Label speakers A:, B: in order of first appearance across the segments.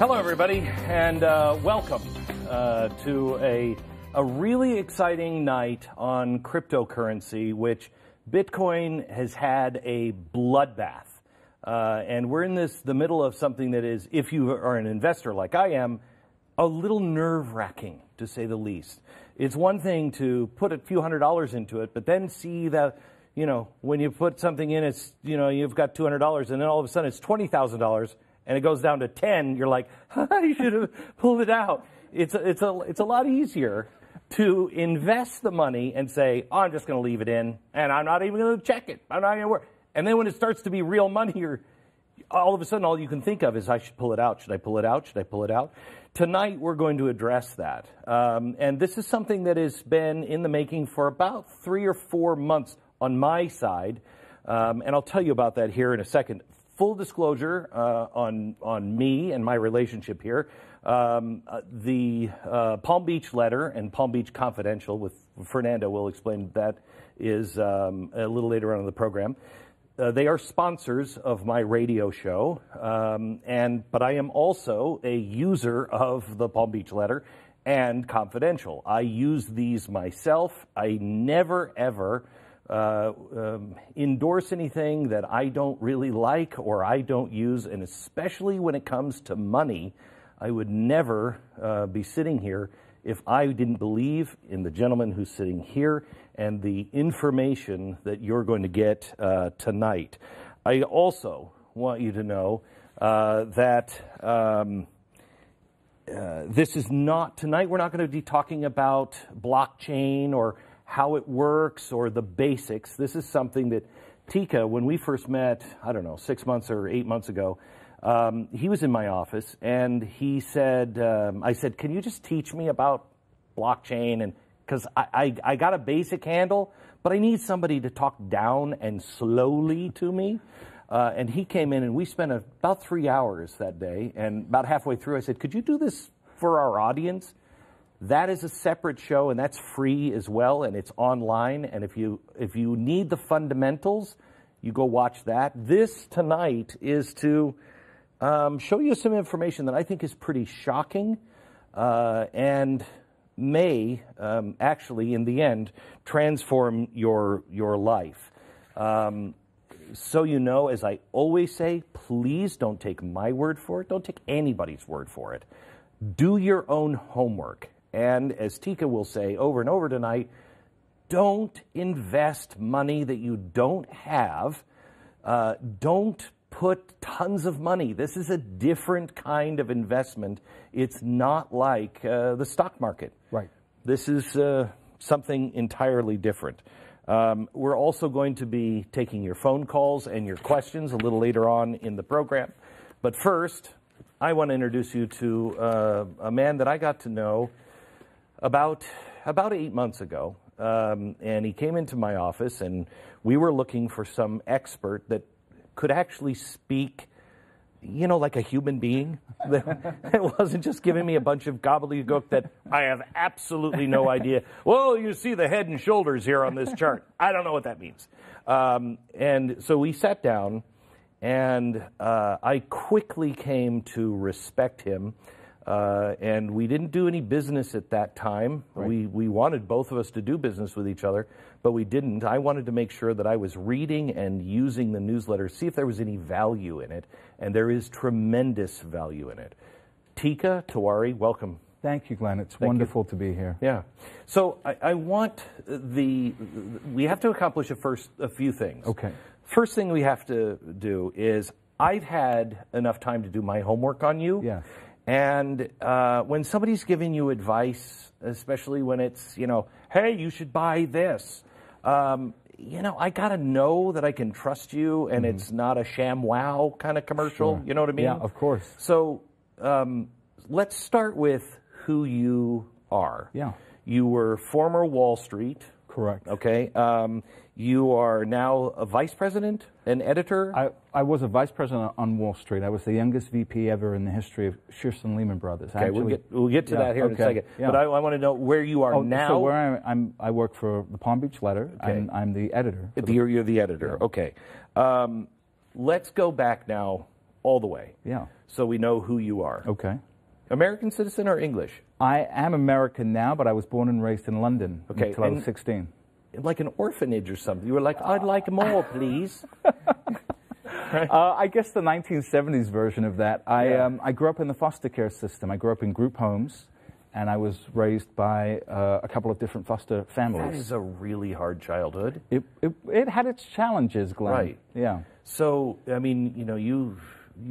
A: Hello, everybody, and welcome to a really exciting night on cryptocurrency, which Bitcoin has had a bloodbath. And we're in the middle of something that is, if you are an investor like I am, a little nerve-wracking, to say the least. It's one thing to put a few $100s into it, but then see that, you know, when you put something in, it's, you know, you've got $200, and then all of a sudden it's $20,000. And it goes down to 10, you're like, you should have pulled it out. It's a lot easier to invest the money and say, oh, I'm just going to leave it in, and I'm not even going to check it. I'm not going to work. And then when it starts to be real money, all of a sudden all you can think of is, I should pull it out. Should I pull it out? Should I pull it out? Tonight we're going to address that. And this is something that has been in the making for about 3 or 4 months on my side. And I'll tell you about that here in a second. Full disclosure on me and my relationship here. The Palm Beach letter and Palm Beach Confidential, with Fernando will explain that, is a little later on in the program. They are sponsors of my radio show, but I am also a user of the Palm Beach letter and Confidential. I use these myself. I never, ever endorse anything that I don't really like or I don't use, and especially when it comes to money, I would never be sitting here if I didn't believe in the gentleman who's sitting here and the information that you're going to get tonight. I also want you to know that this is not, tonight we're not going to be talking about blockchain or how it works or the basics. This is something that Tika, when we first met, I don't know, 6 months or 8 months ago, he was in my office and he said, I said, can you just teach me about blockchain? And because I got a basic handle, but I need somebody to talk down and slowly to me. And he came in and we spent about 3 hours that day. And about halfway through, I said, could you do this for our audience? That is a separate show, and that's free as well, and it's online. And if you need the fundamentals, you go watch that. This tonight is to show you some information that I think is pretty shocking and may actually, in the end, transform your life. So you know, as I always say, please don't take my word for it. Don't take anybody's word for it. Do your own homework. And as Tika will say over and over tonight, don't invest money that you don't have. Don't put tons of money. This is a different kind of investment. It's not like the stock market.
B: Right.
A: This is something entirely different. We're also going to be taking your phone calls and your questions a little later on in the program. But first, I want to introduce you to a man that I got to know about 8 months ago, and he came into my office, and we were looking for some expert that could actually speak, you know, like a human being. It wasn't just giving me a bunch of gobbledygook that I have absolutely no idea. Well, you see the head and shoulders here on this chart. I don't know what that means. And so we sat down, and I quickly came to respect him. And we didn't do any business at that time. Right. We wanted both of us to do business with each other, but we didn't. I wanted to make sure that I was reading and using the newsletter, see if there was any value in it, and there is tremendous value in it. Tika Tiwari, welcome.
B: Thank you, Glenn. It's wonderful to be here.
A: Yeah. So I want we have to accomplish a few things.
B: Okay.
A: First thing we have to do is I've had enough time to do my homework on you.
B: Yeah.
A: And when somebody's giving you advice, especially when it's, you know, hey, you should buy this, you know, I got to know that I can trust you and it's not a sham wow kind of commercial. Sure. You know what I mean?
B: Yeah, of course.
A: So let's start with who you are.
B: Yeah.
A: You were former Wall Street.
B: Correct.
A: Okay. You are now a vice president, an editor?
B: I was a vice president on Wall Street. I was the youngest VP ever in the history of Shearson Lehman Brothers.
A: Okay, we'll get to that here in a second. Yeah. But I want to know where you are now.
B: So where I work for the Palm Beach Letter. Okay. I'm the editor.
A: You're the editor. Yeah. Okay. Let's go back now all the way.
B: Yeah.
A: so we know who you are.
B: Okay.
A: American citizen or English?
B: I am American now, but I was born and raised in London until I was 16.
A: Like an orphanage or something. You were like, I'd like more, please.
B: I guess the 1970s version of that. I grew up in the foster care system. I grew up in group homes, and I was raised by a couple of different foster families.
A: That is a really hard childhood.
B: It had its challenges, Glenn.
A: Right.
B: Yeah.
A: So, I mean, you know, you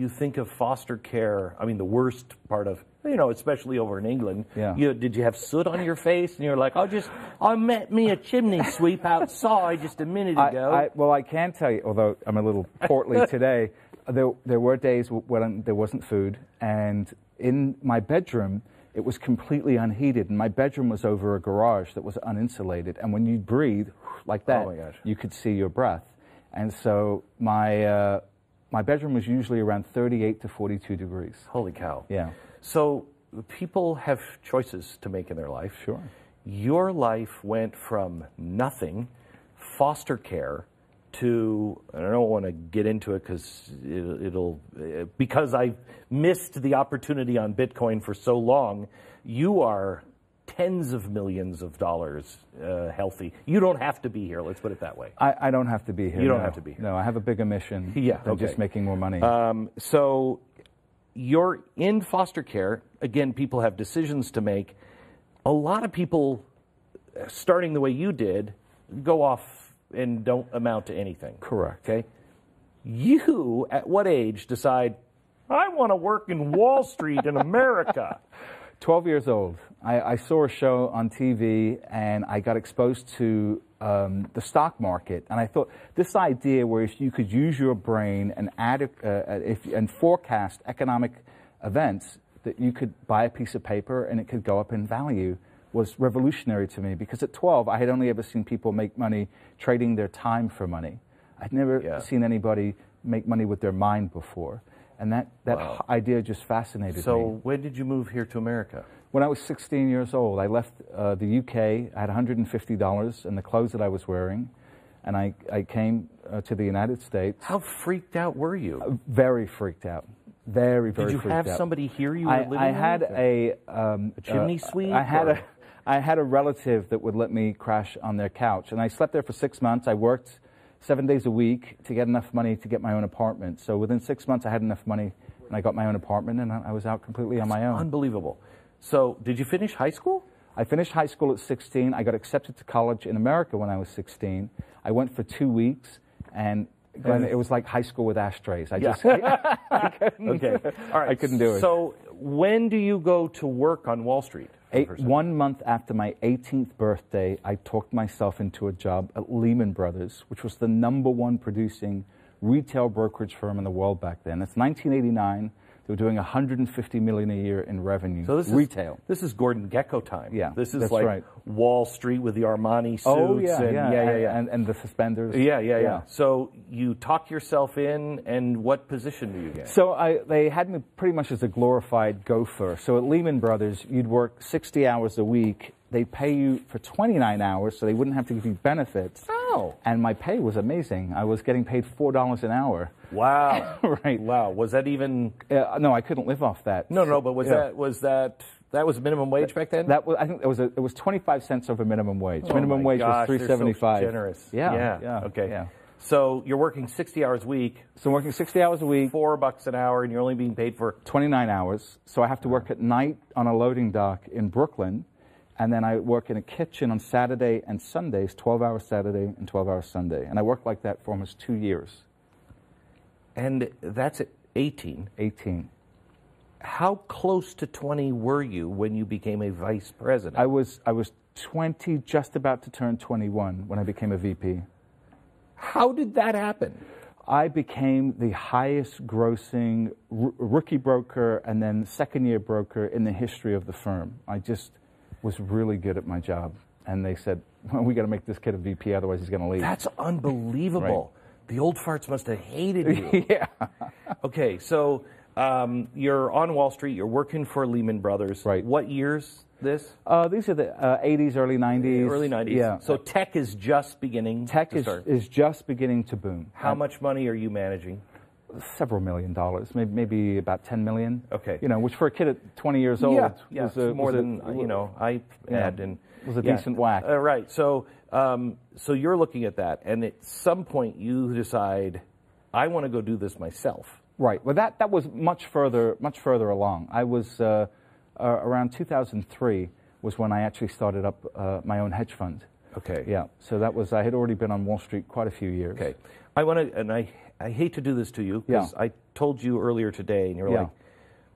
A: think of foster care, I mean, the worst part of, you know, especially over in England.
B: Yeah.
A: Did you have soot on your face? And you're like, I met me a chimney sweep outside just a minute ago.
B: Well, I can tell you, although I'm a little portly today, there were days when there wasn't food, and in my bedroom, it was completely unheated, and my bedroom was over a garage that was uninsulated, and when you breathe like that,
A: oh my gosh,
B: you could see your breath. And so my bedroom was usually around 38 to 42 degrees.
A: Holy cow.
B: Yeah.
A: So people have choices to make in their life.
B: Sure.
A: Your life went from nothing, foster care, to, and I don't want to get into it because I missed the opportunity on Bitcoin for so long, you are tens of millions of dollars healthy. You don't have to be here, let's put it that way.
B: I don't have to be here.
A: You don't have to be here.
B: No, I have a bigger mission
A: than
B: just making more money.
A: So you're in foster care. Again, people have decisions to make. A lot of people, starting the way you did, go off and don't amount to anything.
B: Correct.
A: Okay? You, at what age, decide, I want to work in Wall Street in America?
B: 12 years old. I saw a show on TV, and I got exposed to the stock market. And I thought, this idea where you could use your brain and and forecast economic events, that you could buy a piece of paper and it could go up in value, was revolutionary to me. Because at 12, I had only ever seen people make money trading their time for money. I'd never seen anybody make money with their mind before. And that
A: wow.
B: idea just fascinated me.
A: So when did you move here to America?
B: When I was 16 years old. I left the UK. I had $150 in the clothes that I was wearing. And I came to the United States.
A: How freaked out were you?
B: Very freaked out. Very, very freaked out.
A: Did you have somebody hear you were living
B: I had
A: a chimney sweep?
B: I had a relative that would let me crash on their couch. And I slept there for 6 months. I worked 7 days a week to get enough money to get my own apartment. So within 6 months, I had enough money, and I got my own apartment, and I was out completely on my own.
A: Unbelievable. So did you finish high school?
B: I finished high school at 16. I got accepted to college in America when I was 16. I went for 2 weeks, and Glenn, it was like high school with ashtrays. I couldn't,
A: okay. All right.
B: I couldn't do it.
A: So when do you go to work on Wall Street?
B: 1 month after my 18th birthday, I talked myself into a job at Lehman Brothers, which was the #1 producing retail brokerage firm in the world back then. It's 1989. They were doing $150 million a year in revenue.
A: So this
B: retail.
A: This is Gordon Gekko time.
B: Yeah,
A: this is
B: that's
A: like
B: right.
A: Wall Street with the Armani suits.
B: Oh yeah,
A: and
B: the suspenders.
A: Yeah. So you talk yourself in, and what position do you get?
B: So they had me pretty much as a glorified gopher. So at Lehman Brothers, you'd work 60 hours a week. They pay you for 29 hours, so they wouldn't have to give you benefits.
A: Oh.
B: And my pay was amazing. I was getting paid $4 an hour.
A: Wow.
B: Right.
A: Wow. Was that even?
B: No, I couldn't live off that.
A: No. But that was minimum wage back then?
B: I think it was 25 cents over minimum wage.
A: Oh
B: minimum wage was $3.75.
A: So generous.
B: Yeah.
A: Okay.
B: Yeah.
A: So you're working 60 hours a week.
B: So I'm working 60 hours a week.
A: $4 an hour, and you're only being paid for
B: 29 hours. So I have to work at night on a loading dock in Brooklyn. And then I work in a kitchen on Saturday and Sundays, 12 hours Saturday and 12 hours Sunday. And I worked like that for almost 2 years.
A: And that's at 18?
B: 18.
A: How close to 20 were you when you became a vice president?
B: I was 20, just about to turn 21 when I became a VP.
A: How did that happen?
B: I became the highest grossing rookie broker and then second-year broker in the history of the firm. I just was really good at my job. And they said, well, we got to make this kid a VP, otherwise he's going to leave.
A: That's unbelievable. Right. The old farts must have hated you.
B: Yeah.
A: Okay, so you're on Wall Street, you're working for Lehman Brothers.
B: Right.
A: What years this?
B: These are the 80s, early 90s.
A: Early 90s.
B: Yeah.
A: So tech is just beginning
B: to
A: start.
B: is just beginning to boom.
A: How much money are you managing?
B: Several $1 million, maybe about 10 million.
A: Okay.
B: You know, which for a kid at 20 years old
A: was more than I had, and
B: was a decent whack.
A: Right. So, so you're looking at that, and at some point you decide, I want to go do this myself.
B: Right. Well, that was much further along. I was around 2003 was when I actually started up my own hedge fund.
A: Okay.
B: Yeah. So that was, I had already been on Wall Street quite a few years.
A: Okay. I want to, and I hate to do this to you, because I told you earlier today, and you're like,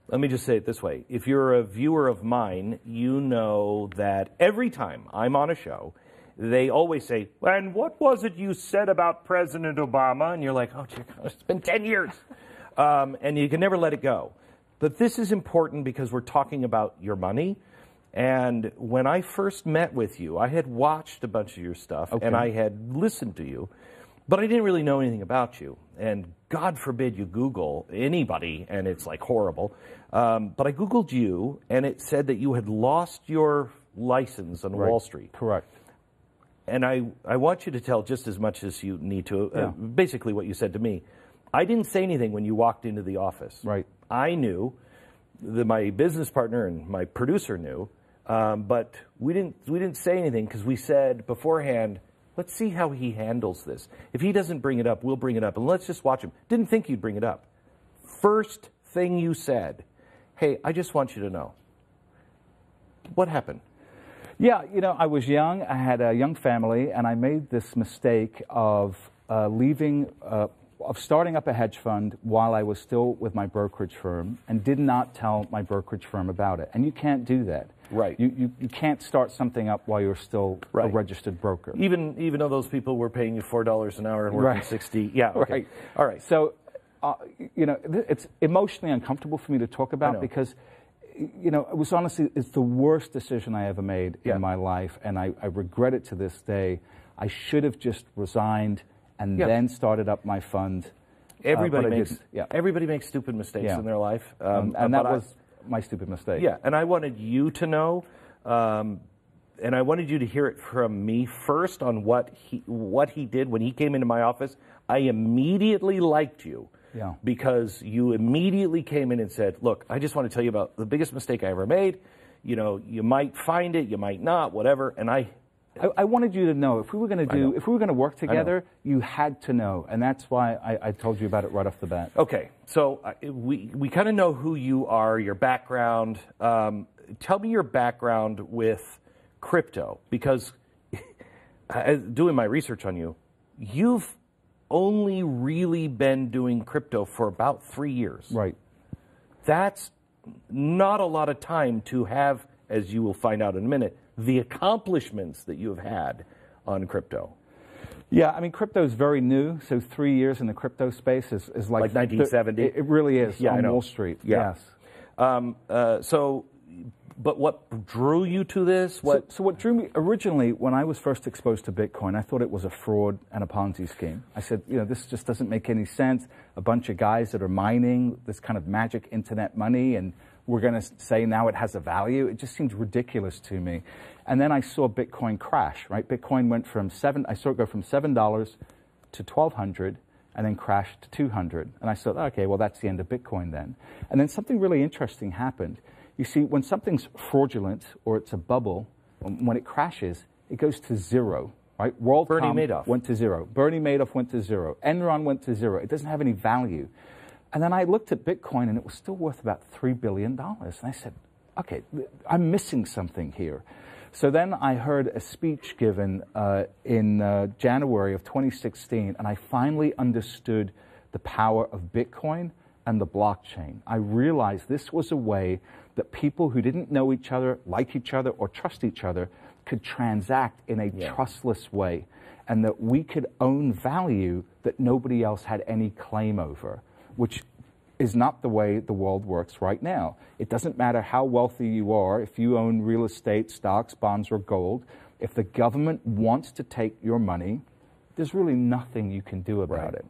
A: let me just say it this way. If you're a viewer of mine, you know that every time I'm on a show, they always say, and what was it you said about President Obama? And you're like, oh, dear God, it's been 10 years. And you can never let it go. But this is important because we're talking about your money. And when I first met with you, I had watched a bunch of your stuff, and I had listened to you. But I didn't really know anything about you. And God forbid you Google anybody, and it's like horrible. But I Googled you, and it said that you had lost your license on Wall Street.
B: Correct.
A: And I want you to tell just as much as you need to, basically what you said to me. I didn't say anything when you walked into the office.
B: Right.
A: I knew, that my business partner and my producer knew, but we didn't say anything because we said beforehand, let's see how he handles this. If he doesn't bring it up, we'll bring it up, and let's just watch him. Didn't think you'd bring it up. First thing you said, hey, I just want you to know. What happened?
B: Yeah, you know, I was young, I had a young family, and I made this mistake of starting up a hedge fund while I was still with my brokerage firm, and did not tell my brokerage firm about it. And you can't do that.
A: Right.
B: You can't start something up while you're still a registered broker.
A: Even though those people were paying you $4 an hour and working 60. Yeah. Okay.
B: Right.
A: All right.
B: So, you know, it's emotionally uncomfortable for me to talk about because, you know, it was honestly, it's the worst decision I ever made in my life, and I regret it to this day. I should have just resigned and then started up my fund.
A: Everybody makes stupid mistakes in their life,
B: and that was my stupid mistake.
A: Yeah, and I wanted you to know, and I wanted you to hear it from me first on what he did when he came into my office. I immediately liked you because you immediately came in and said, look, I just want to tell you about the biggest mistake I ever made. You know, you might find it, you might not, whatever. And I
B: wanted you to know if we were going to work together, you had to know, and that's why I told you about it right off the bat.
A: Okay, so we kind of know who you are, your background. Tell me your background with crypto, because doing my research on you, you've only really been doing crypto for about 3 years.
B: Right.
A: That's not a lot of time to have, as you will find out in a minute, the accomplishments that you have had on crypto.
B: Yeah, I mean, crypto is very new, so 3 years in the crypto space is like
A: 1970.
B: It really is on Wall Street.
A: Yeah. Yes. But what drew you to this?
B: So what drew me originally, when I was first exposed to Bitcoin, I thought it was a fraud and a Ponzi scheme. I said, you know, this just doesn't make any sense. A bunch of guys that are mining this kind of magic internet money, and we're going to say now it has a value. It just seemed ridiculous to me. And then I saw Bitcoin crash, right? Bitcoin went from I saw it go from $7 to $1,200 and then crashed to 200. And I thought, okay, well, that's the end of Bitcoin then. And then something really interesting happened. You see, when something's fraudulent or it's a bubble, when it crashes, it goes to zero, right?
A: Bernie Madoff
B: went to zero. Bernie Madoff went to zero. Enron went to zero. It doesn't have any value. And then I looked at Bitcoin, and it was still worth about $3 billion. And I said, okay, I'm missing something here. So then I heard a speech given in January of 2016, and I finally understood the power of Bitcoin and the blockchain. I realized this was a way that people who didn't know each other, like each other, or trust each other could transact in a trustless way, and that we could own value that nobody else had any claim over, which is not the way the world works right now. It doesn't matter how wealthy you are, if you own real estate, stocks, bonds, or gold. If the government wants to take your money, there's really nothing you can do about it.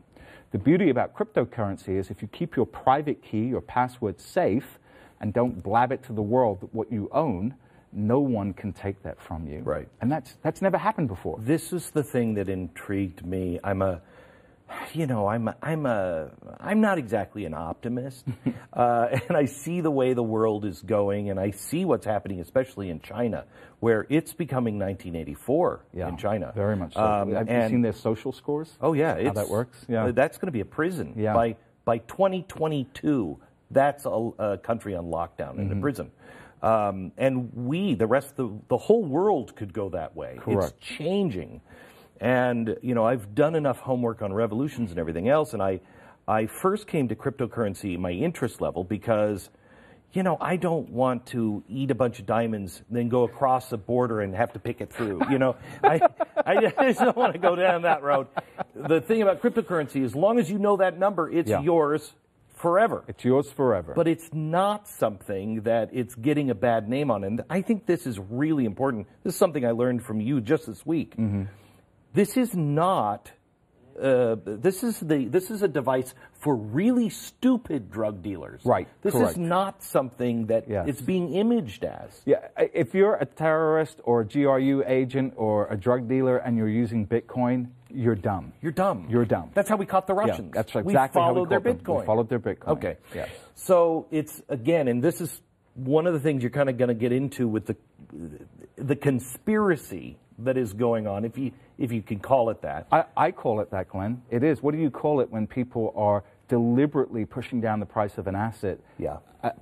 B: The beauty about cryptocurrency is if you keep your private key, your password safe, and don't blab it to the world that what you own, no one can take that from you.
A: Right.
B: And that's never happened before.
A: This is the thing that intrigued me. you know, I'm not exactly an optimist, and I see the way the world is going, and I see what's happening, especially in China, where it's becoming 1984 in China.
B: Very much so. Have you seen their social scores?
A: Oh yeah,
B: how that works. Yeah,
A: that's going to be a prison.
B: Yeah.
A: By 2022, that's a country on lockdown in a prison. And the whole world could go that way.
B: Correct.
A: It's changing. And, you know, I've done enough homework on revolutions and everything else, and I first came to cryptocurrency, my interest level, because, you know, I don't want to eat a bunch of diamonds, then go across the border and have to pick it through. You know, I just don't want to go down that road. The thing about cryptocurrency, as long as you know that number, it's yours forever.
B: It's yours forever.
A: But it's not something that it's getting a bad name on. And I think this is really important. This is something I learned from you just this week. This is not. This is a device for really stupid drug dealers.
B: Right.
A: This is not something that it's being imaged as.
B: Yeah. If you're a terrorist or a GRU agent or a drug dealer and you're using Bitcoin, you're dumb.
A: You're dumb.
B: You're dumb.
A: That's how we caught the Russians.
B: Yeah, that's exactly
A: we followed
B: how
A: their Bitcoin.
B: We followed their Bitcoin.
A: Okay.
B: Yes.
A: So it's, again, and this is one of the things you're kind of going to get into with the conspiracy that is going on, if you can call it that.
B: I call it that, Glenn. It is. What do you call it when people are deliberately pushing down the price of an asset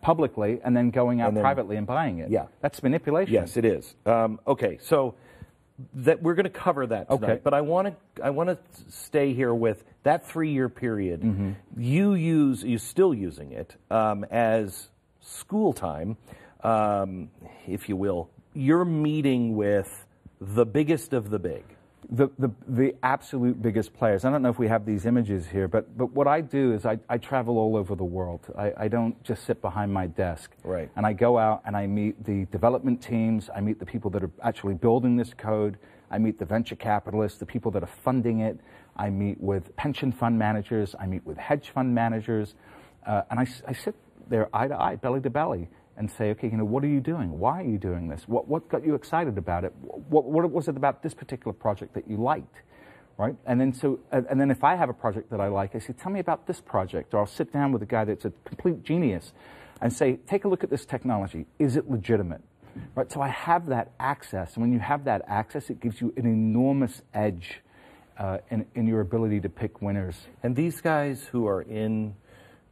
B: publicly and then going out privately and buying it?
A: Yeah.
B: That's manipulation.
A: Yes, it is. Okay, so that we're going to cover that tonight,
B: okay.
A: But I want to stay here with that 3-year period. You're still using it as school time, if you will. You're meeting with the biggest of the big.
B: The absolute biggest players. I don't know if we have these images here, but what I do is I travel all over the world. I don't just sit behind my desk.
A: Right.
B: And I go out and I meet the development teams, I meet the people that are actually building this code, I meet the venture capitalists, the people that are funding it, I meet with pension fund managers, I meet with hedge fund managers, and I sit there eye to eye, belly to belly, and say, okay, you know, what are you doing? Why are you doing this? What got you excited about it? What was it about this particular project that you liked, right? And then if I have a project that I like, I say, tell me about this project. Or I'll sit down with a guy that's a complete genius and say, take a look at this technology. Is it legitimate? Right? So I have that access. And when you have that access, it gives you an enormous edge in your ability to pick winners.
A: And these guys who are in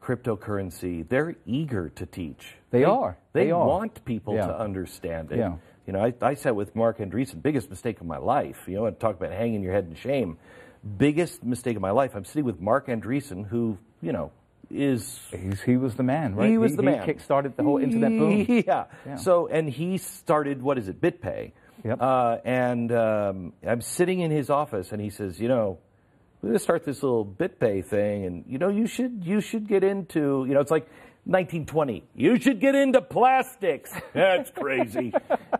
A: cryptocurrency, they're eager to teach.
B: They are.
A: They want people to understand it.
B: Yeah.
A: You know, I sat with Marc Andreessen, biggest mistake of my life. You know, and talk about hanging your head in shame. Biggest mistake of my life. I'm sitting with Marc Andreessen, who, you know,
B: he was the man, right?
A: He was the man.
B: He kickstarted the whole internet boom.
A: Yeah. So, and he started, what is it, BitPay.
B: Yep.
A: And I'm sitting in his office, and he says, you know, we're going to start this little BitPay thing, and, you know, you should get into, you know, it's like 1920. You should get into plastics. That's crazy.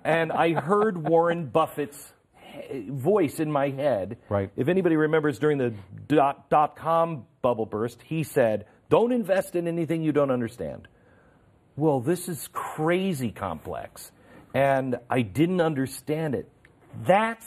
A: And I heard Warren Buffett's voice in my head.
B: Right.
A: If anybody remembers during the dot-com bubble burst, he said, don't invest in anything you don't understand. Well, this is crazy complex, and I didn't understand it. That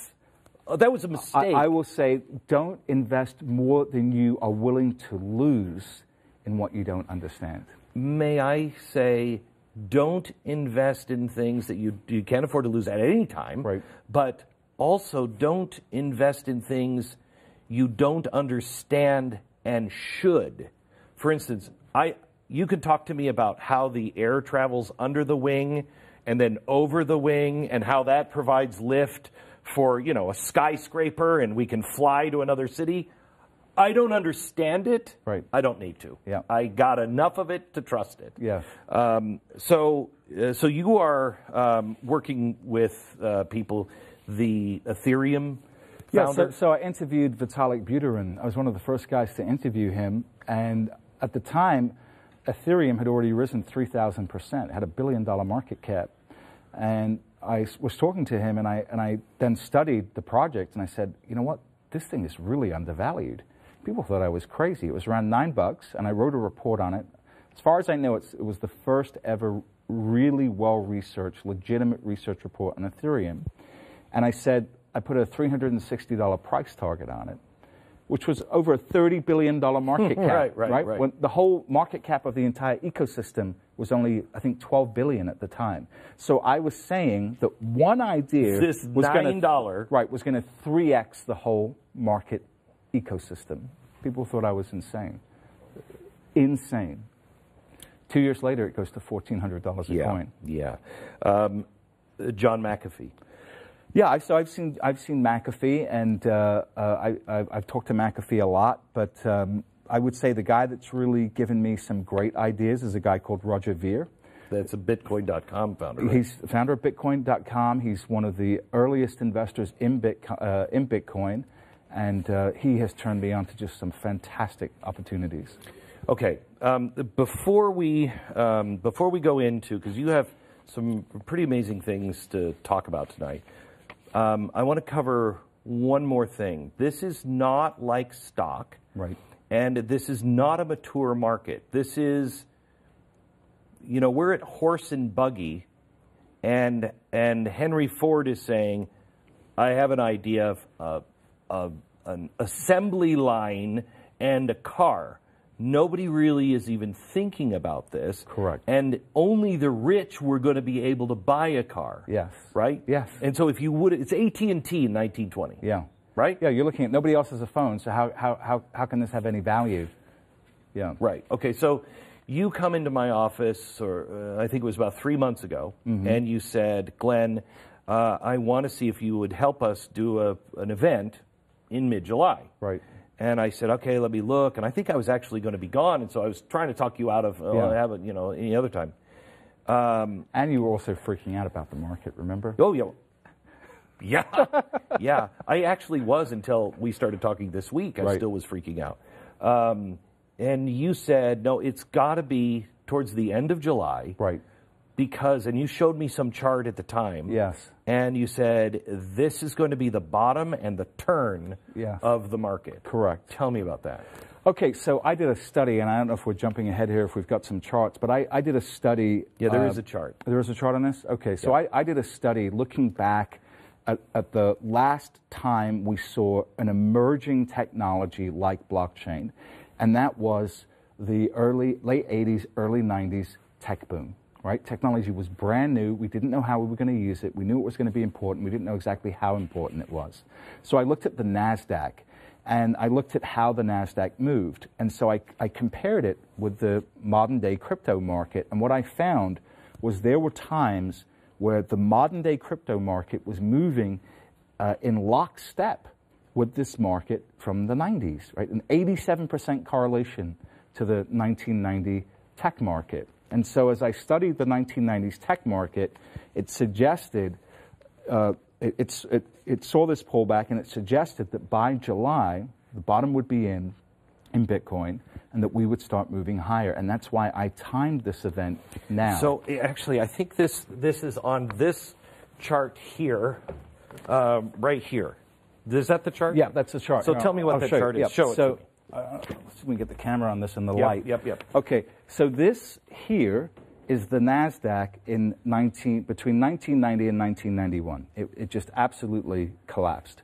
A: was a mistake.
B: I will say, don't invest more than you are willing to lose in what you don't understand.
A: May I say, don't invest in things that you can't afford to lose at any time.
B: Right.
A: But also don't invest in things you don't understand and should. For instance, you could talk to me about how the air travels under the wing and then over the wing and how that provides lift for, you know, a skyscraper and we can fly to another city. I don't understand it.
B: Right.
A: I don't need to.
B: Yeah.
A: I got enough of it to trust it.
B: Yeah.
A: So you are working with people, the Ethereum founder?
B: Yeah, so I interviewed Vitalik Buterin. I was one of the first guys to interview him, and at the time, Ethereum had already risen 3,000%, had $1 billion market cap, and I was talking to him, and I then studied the project, and I said, you know what, this thing is really undervalued. People thought I was crazy. It was around $9, and I wrote a report on it. As far as I know, it was the first ever really well-researched, legitimate research report on Ethereum. And I said, I put a $360 price target on it. which was over a $30 billion market cap.
A: Right.
B: When the whole market cap of the entire ecosystem was only, I think, $12 billion at the time. So I was saying that one idea
A: this
B: was going
A: $9
B: to 3x the whole market ecosystem. People thought I was insane. Insane. 2 years later, it goes to $1,400 a coin.
A: Yeah. John McAfee.
B: Yeah, so I've seen McAfee, and I've talked to McAfee a lot, but I would say the guy that's really given me some great ideas is a guy called Roger Ver.
A: That's a Bitcoin.com founder. Right?
B: He's the founder of Bitcoin.com. He's one of the earliest investors in Bitcoin, and he has turned me on to just some fantastic opportunities.
A: Okay, before we go into, because you have some pretty amazing things to talk about tonight, I want to cover one more thing. This is not like stock,
B: right?
A: And this is not a mature market. This is, we're at horse and buggy, and Henry Ford is saying, I have an idea of an assembly line and a car. Nobody really is even thinking about this.
B: Correct.
A: And only the rich were going to be able to buy a car.
B: Yes.
A: Right?
B: Yes.
A: And so if you would, it's AT&T in 1920.
B: Yeah.
A: Right?
B: Yeah, you're looking at, nobody else has a phone, so how can this have any value? Yeah.
A: Right. Okay, so you come into my office, or I think it was about 3 months ago, and you said, Glenn, I want to see if you would help us do an event in mid-July.
B: Right.
A: And I said, okay, let me look. And I think I was actually going to be gone, and so I was trying to talk you out of have it, any other time.
B: And you were also freaking out about the market, remember?
A: Oh, yeah. Yeah. I actually was until we started talking this week. I still was freaking out. And you said, no, it's got to be towards the end of July.
B: Right.
A: Because, and you showed me some chart at the time.
B: Yes.
A: And you said, this is going to be the bottom and the turn of the market.
B: Correct.
A: Tell me about that.
B: Okay, so I did a study, and I don't know if we're jumping ahead here, if we've got some charts, but I did a study.
A: Yeah, there is a chart.
B: There is a chart on this? Okay, so I did a study looking back at the last time we saw an emerging technology like blockchain, and that was the late 80s, early 90s tech boom. Right? Technology was brand new. We didn't know how we were going to use it. We knew it was going to be important. We didn't know exactly how important it was. So I looked at the NASDAQ, and I looked at how the NASDAQ moved. And so I compared it with the modern-day crypto market, and what I found was there were times where the modern-day crypto market was moving in lockstep with this market from the 90s, right? An 87% correlation to the 1990 tech market. And so as I studied the 1990s tech market, it suggested, it saw this pullback, and it suggested that by July, the bottom would be in Bitcoin, and that we would start moving higher. And that's why I timed this event now.
A: So actually, I think this is on this chart here, right here. Is that the chart?
B: Yeah, that's the chart.
A: So tell me what that chart is.
B: Yep.
A: Show it to me.
B: Let's see if we can get the camera on this and the light.
A: Yep.
B: Okay, so this here is the NASDAQ between 1990 and 1991. It just absolutely collapsed.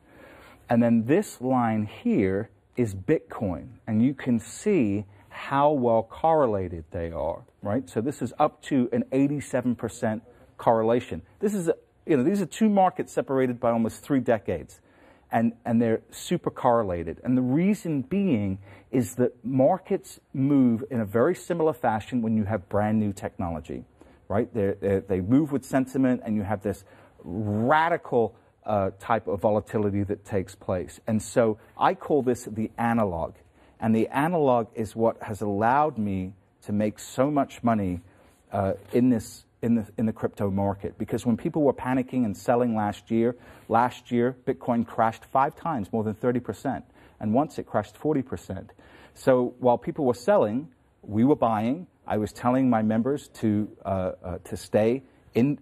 B: And then this line here is Bitcoin, and you can see how well correlated they are, right? So this is up to an 87% correlation. This is, these are two markets separated by almost 3 decades. And they're super correlated. And the reason being is that markets move in a very similar fashion when you have brand new technology, right? They move with sentiment, and you have this radical type of volatility that takes place. And so I call this the analog. And the analog is what has allowed me to make so much money in the crypto market, because when people were panicking and selling last year, Bitcoin crashed 5 times, more than 30%, and once it crashed 40%. So while people were selling, we were buying. I was telling my members to stay in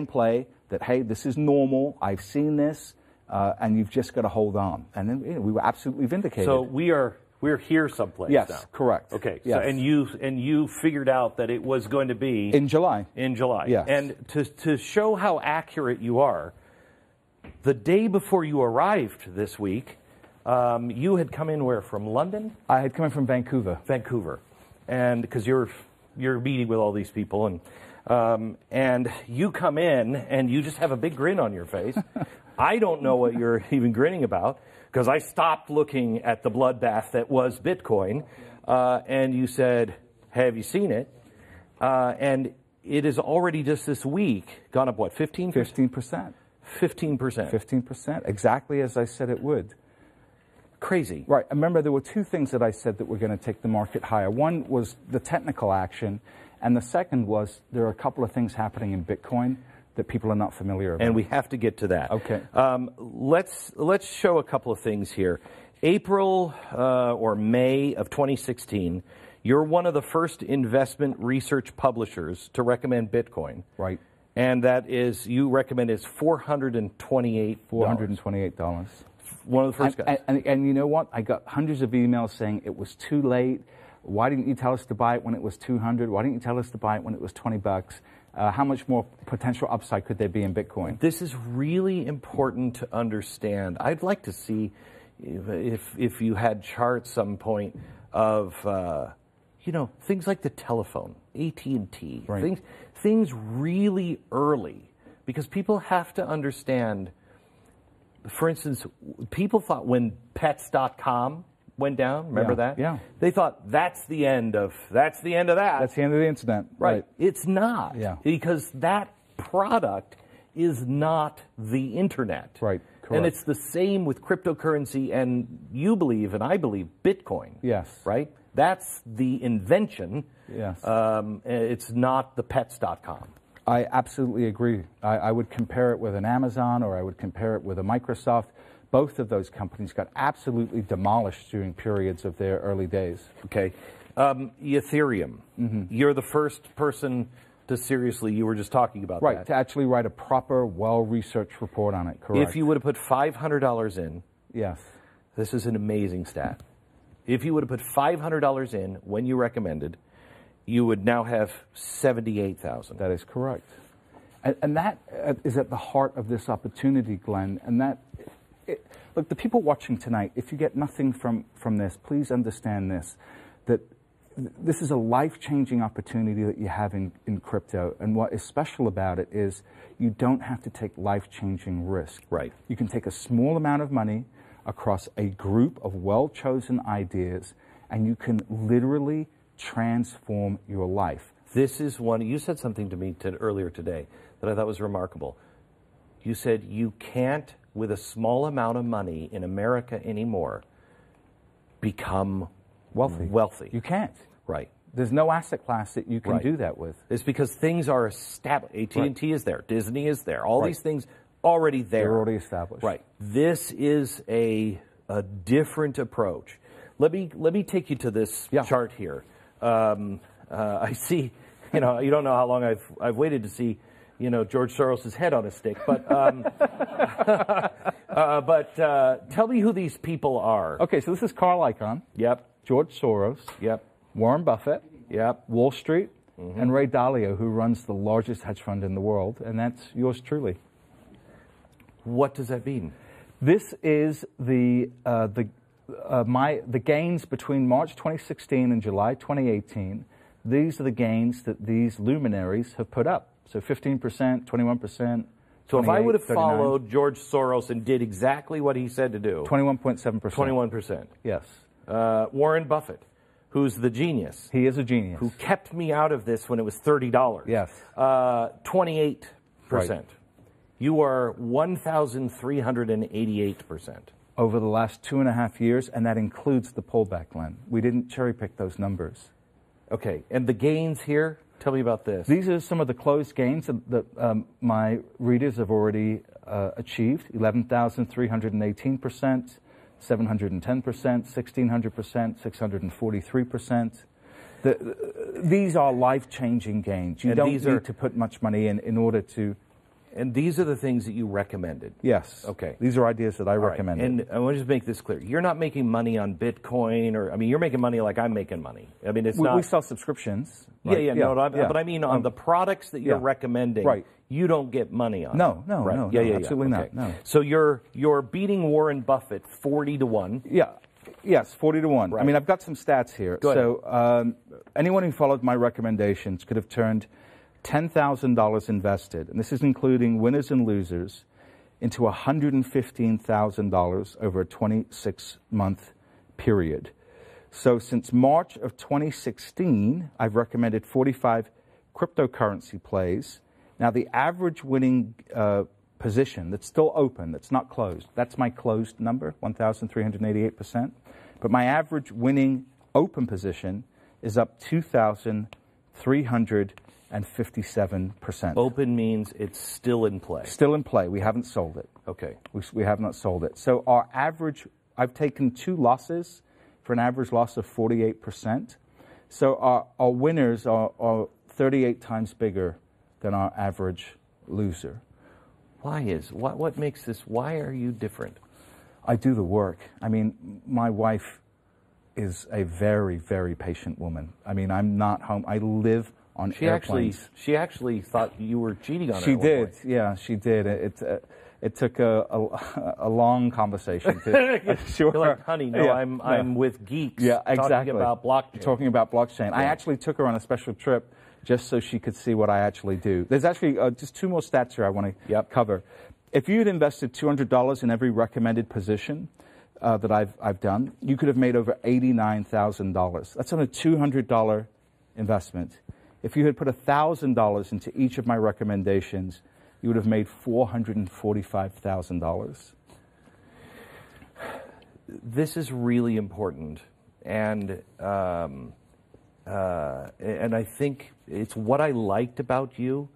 B: play. That hey, this is normal. I've seen this, and you've just got to hold on. And then we were absolutely vindicated.
A: So we're here someplace
B: now.
A: Yes,
B: correct.
A: Okay,
B: yes.
A: So, and you figured out that it was going to be
B: in July.
A: In July,
B: yes.
A: And to show how accurate you are, the day before you arrived this week, You had come in where, from London?
B: I had come in from Vancouver.
A: Vancouver. And because you're meeting with all these people, and you come in and you just have a big grin on your face. I don't know what you're even grinning about, because I stopped looking at the bloodbath that was Bitcoin, and you said, have you seen it? And it is already just this week gone up, what, 15%?
B: 15%.
A: 15%.
B: 15%, exactly as I said it would.
A: Crazy.
B: Right. Remember, there were two things that I said that were going to take the market higher. One was the technical action, and the second was there are a couple of things happening in Bitcoin that people are not familiar about.
A: And we have to get to that.
B: Okay.
A: Let's show a couple of things here. April or May of 2016, you're one of the first investment research publishers to recommend Bitcoin.
B: Right.
A: And that is, you recommend is $428.
B: $428.
A: One of the first guys.
B: And you know what? I got hundreds of emails saying it was too late. Why didn't you tell us to buy it when it was 200? Why didn't you tell us to buy it when it was 20 bucks? How much more potential upside could there be in Bitcoin?
A: This is really important to understand. I'd like to see if you had charts some point of things like the telephone, AT&T,
B: right.
A: things really early, because people have to understand. For instance, people thought when pets.com went down, remember that?
B: Yeah.
A: They thought that's the end of that.
B: That's the end of the internet.
A: Right. It's not.
B: Yeah.
A: Because that product is not the internet.
B: Right. Correct.
A: And it's the same with cryptocurrency, and you believe, and I believe, Bitcoin.
B: Yes.
A: Right? That's the invention.
B: Yes.
A: It's not the pets.com.
B: I absolutely agree. I would compare it with an Amazon, or I would compare it with a Microsoft. Both of those companies got absolutely demolished during periods of their early days.
A: Okay. Ethereum. Mm-hmm. You're the first person to seriously, you were just talking about
B: that.
A: Right,
B: to actually write a proper, well-researched report on it, correct.
A: If you would have put $500 in,
B: yes,
A: this is an amazing stat. If you would have put $500 in when you recommended, you would now have 78,000.
B: That is correct. And that is at the heart of this opportunity, Glenn. And look, the people watching tonight, if you get nothing from this, please understand this, that this is a life-changing opportunity that you have in crypto. And what is special about it is you don't have to take life-changing risk.
A: Right.
B: You can take a small amount of money across a group of well-chosen ideas, and you can literally transform your life.
A: This is one, you said something to me earlier today that I thought was remarkable. You said you can't, with a small amount of money in America anymore, become wealthy.
B: You can't.
A: Right.
B: There's no asset class that you can do that with.
A: It's because things are established. AT&T is there. Disney is there. All these things already there.
B: They're already established.
A: Right. This is a different approach. Let me take you to this chart here. I see, you don't know how long I've waited to see, George Soros' head on a stick, but tell me who these people are.
B: Okay, so this is Carl Icahn.
A: Yep.
B: George Soros.
A: Yep.
B: Warren Buffett.
A: Yep.
B: Wall Street. Mm-hmm. And Ray Dalio, who runs the largest hedge fund in the world, and that's yours truly.
A: What does that mean?
B: This is the gains between March 2016 and July 2018. These are the gains that these luminaries have put up. So 15%, 21%.
A: So if I would have followed George Soros and did exactly what he said to do.
B: 21.7%.
A: 21%.
B: Yes.
A: Warren Buffett, who's the genius.
B: He is a genius.
A: Who kept me out of this when it was $30.
B: Yes.
A: 28%.
B: Right.
A: You are 1,388%.
B: Over the last 2.5 years, and that includes the pullback, Glenn. We didn't cherry pick those numbers. Okay,
A: and the gains here, tell me about this.
B: These are some of the closed gains that my readers have already achieved. 11,318%, 710%, 1,600%, 643%. These are life-changing gains. You don't need to put much money in order to
A: And these are the things that you recommended?
B: Yes.
A: Okay.
B: These are ideas that I recommended.
A: And I want to just make this clear. You're not making money on Bitcoin, or, I mean, you're making money like I'm making money. I mean, it's not...
B: We sell subscriptions. Right?
A: But I mean on the products that you're recommending,
B: right.
A: You don't get money on.
B: No,
A: right?
B: no, absolutely not. No.
A: So you're beating Warren Buffett 40-1.
B: Yeah. Yes, 40-1.
A: Right.
B: I mean, I've got some stats here.
A: Go ahead.
B: So anyone who followed my recommendations could have turned $10,000 invested, and this is including winners and losers, into $115,000 over a 26-month period. So since March of 2016, I've recommended 45 cryptocurrency plays. Now, the average winning position that's still open, that's not closed, that's my closed number, 1,388%. But my average winning open position is up 2,357%.
A: Open means it's still in play.
B: Still in play. We haven't sold it.
A: Okay.
B: We have not sold it. So our average, I've taken 2 losses for an average loss of 48%. So our winners are 38 times bigger than our average loser.
A: What makes this, why are you different?
B: I do the work. I mean, my wife is a very, very patient woman. I mean, I'm not home. I live on airplanes.
A: She actually thought you were cheating on her.
B: She did. Yeah, she did. It took a long conversation to assure
A: You're like, honey, no,
B: yeah,
A: I'm with geeks.
B: Yeah, exactly.
A: Talking about blockchain.
B: I actually took her on a special trip just so she could see what I actually do. There's actually just 2 more stats here I want to cover. If you had invested $200 in every recommended position that I've done, you could have made over $89,000. That's on a $200 investment. If you had put $1,000 into each of my recommendations, you would have made $445,000.
A: This is really important, and I think it's what I liked about you,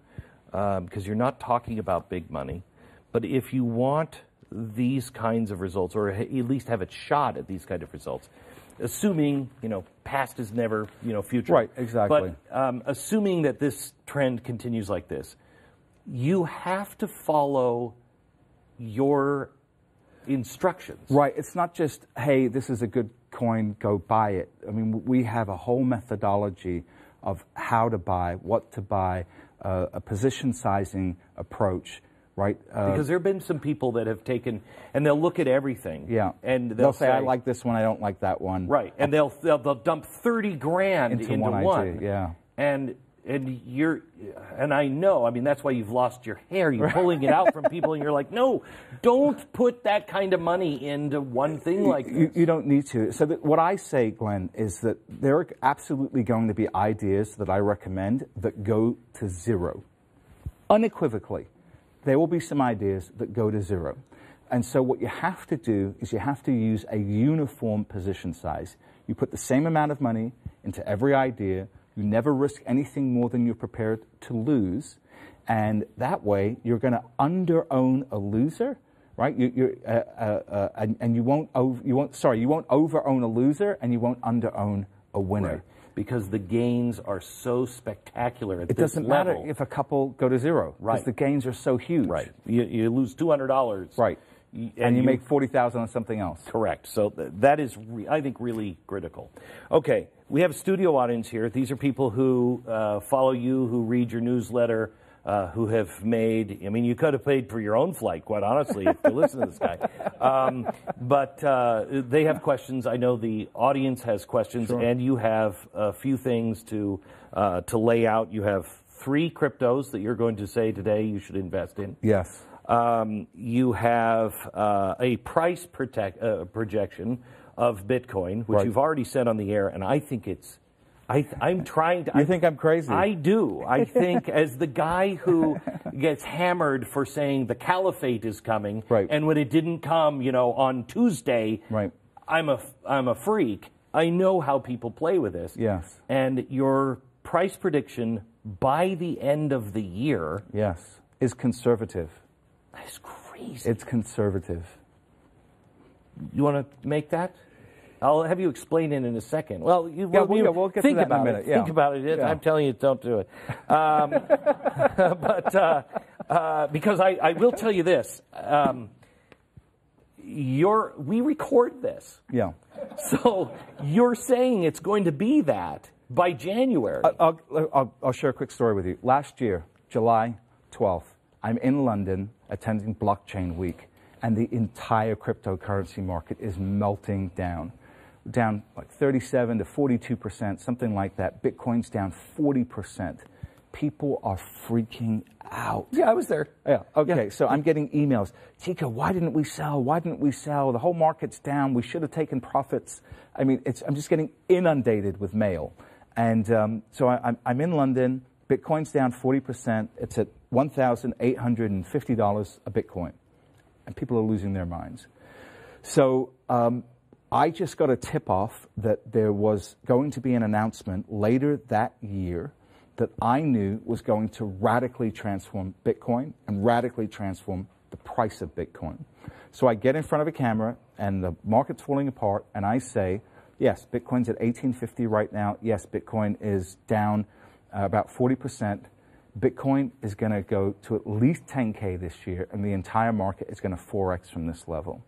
A: because you're not talking about big money, but if you want these kinds of results, or at least have a shot at these kind of results, assuming, past is never, future.
B: Right, exactly.
A: But assuming that this trend continues like this, you have to follow your instructions.
B: Right. It's not just, hey, this is a good coin, go buy it. I mean, we have a whole methodology of how to buy, what to buy, a position sizing approach, right?
A: Because there have been some people that have taken, and they'll look at everything.
B: Yeah.
A: And
B: they'll say, I like this one, I don't like that one.
A: Right. And they'll dump 30 grand into one.
B: Idea, yeah.
A: And I know, I mean, that's why you've lost your hair. You're pulling it out from people, and you're like, no, don't put that kind of money into one thing like this.
B: You don't need to. So what I say, Glenn, is that there are absolutely going to be ideas that I recommend that go to zero. Unequivocally, there will be some ideas that go to zero. And so what you have to do is you have to use a uniform position size. You put the same amount of money into every idea. You never risk anything more than you're prepared to lose, and that way you're going to under-own a loser, right? And you won't over-own a loser, and you won't under-own a winner.
A: Right. Because the gains are so spectacular at this level.
B: It doesn't matter if a couple go to zero,
A: right?
B: Because the gains are so huge.
A: Right. You lose $200,
B: right? And you make $40,000 on something else.
A: Correct. So that is, I think, really critical. Okay, we have a studio audience here. These are people who follow you, who read your newsletter, who have made, I mean, you could have paid for your own flight, quite honestly, if you listen to this guy. But they have questions. I know the audience has questions, sure. And you have a few things to lay out. You have 3 cryptos that you're going to say today you should invest in.
B: Yes.
A: You have a price projection of Bitcoin, which you've already said on the air, and I think it's, I'm trying to...
B: You think I'm crazy?
A: I do. I think as the guy who gets hammered for saying the caliphate is coming, and when it didn't come, on Tuesday, I'm a freak. I know how people play with this.
B: Yes.
A: And your price prediction by the end of the year...
B: Yes, is conservative.
A: That's crazy.
B: It's conservative.
A: You want to make that? I'll have you explain it in a second. Well,
B: we'll get
A: think
B: to that
A: about
B: in a minute.
A: Think about it. I'm telling you, don't do it. But Because I will tell you this. We record this.
B: Yeah.
A: So you're saying it's going to be that by January.
B: I'll share a quick story with you. Last year, July 12th, I'm in London attending Blockchain Week, and the entire cryptocurrency market is melting down like 37 to 42%, something like that. Bitcoin's down 40%. People are freaking out.
A: Yeah, I was there.
B: Yeah. Okay.
A: Yeah.
B: So I'm getting emails. Tika, why didn't we sell? Why didn't we sell? The whole market's down. We should have taken profits. I mean, I'm just getting inundated with mail. And so I'm in London. Bitcoin's down 40%. It's at $1,850 a Bitcoin. And people are losing their minds. So I just got a tip-off that there was going to be an announcement later that year that I knew was going to radically transform Bitcoin and radically transform the price of Bitcoin. So I get in front of a camera, and the market's falling apart, and I say, yes, Bitcoin's at 1850 right now. Yes, Bitcoin is down about 40%. Bitcoin is going to go to at least 10K this year, and the entire market is going to 4X from this level.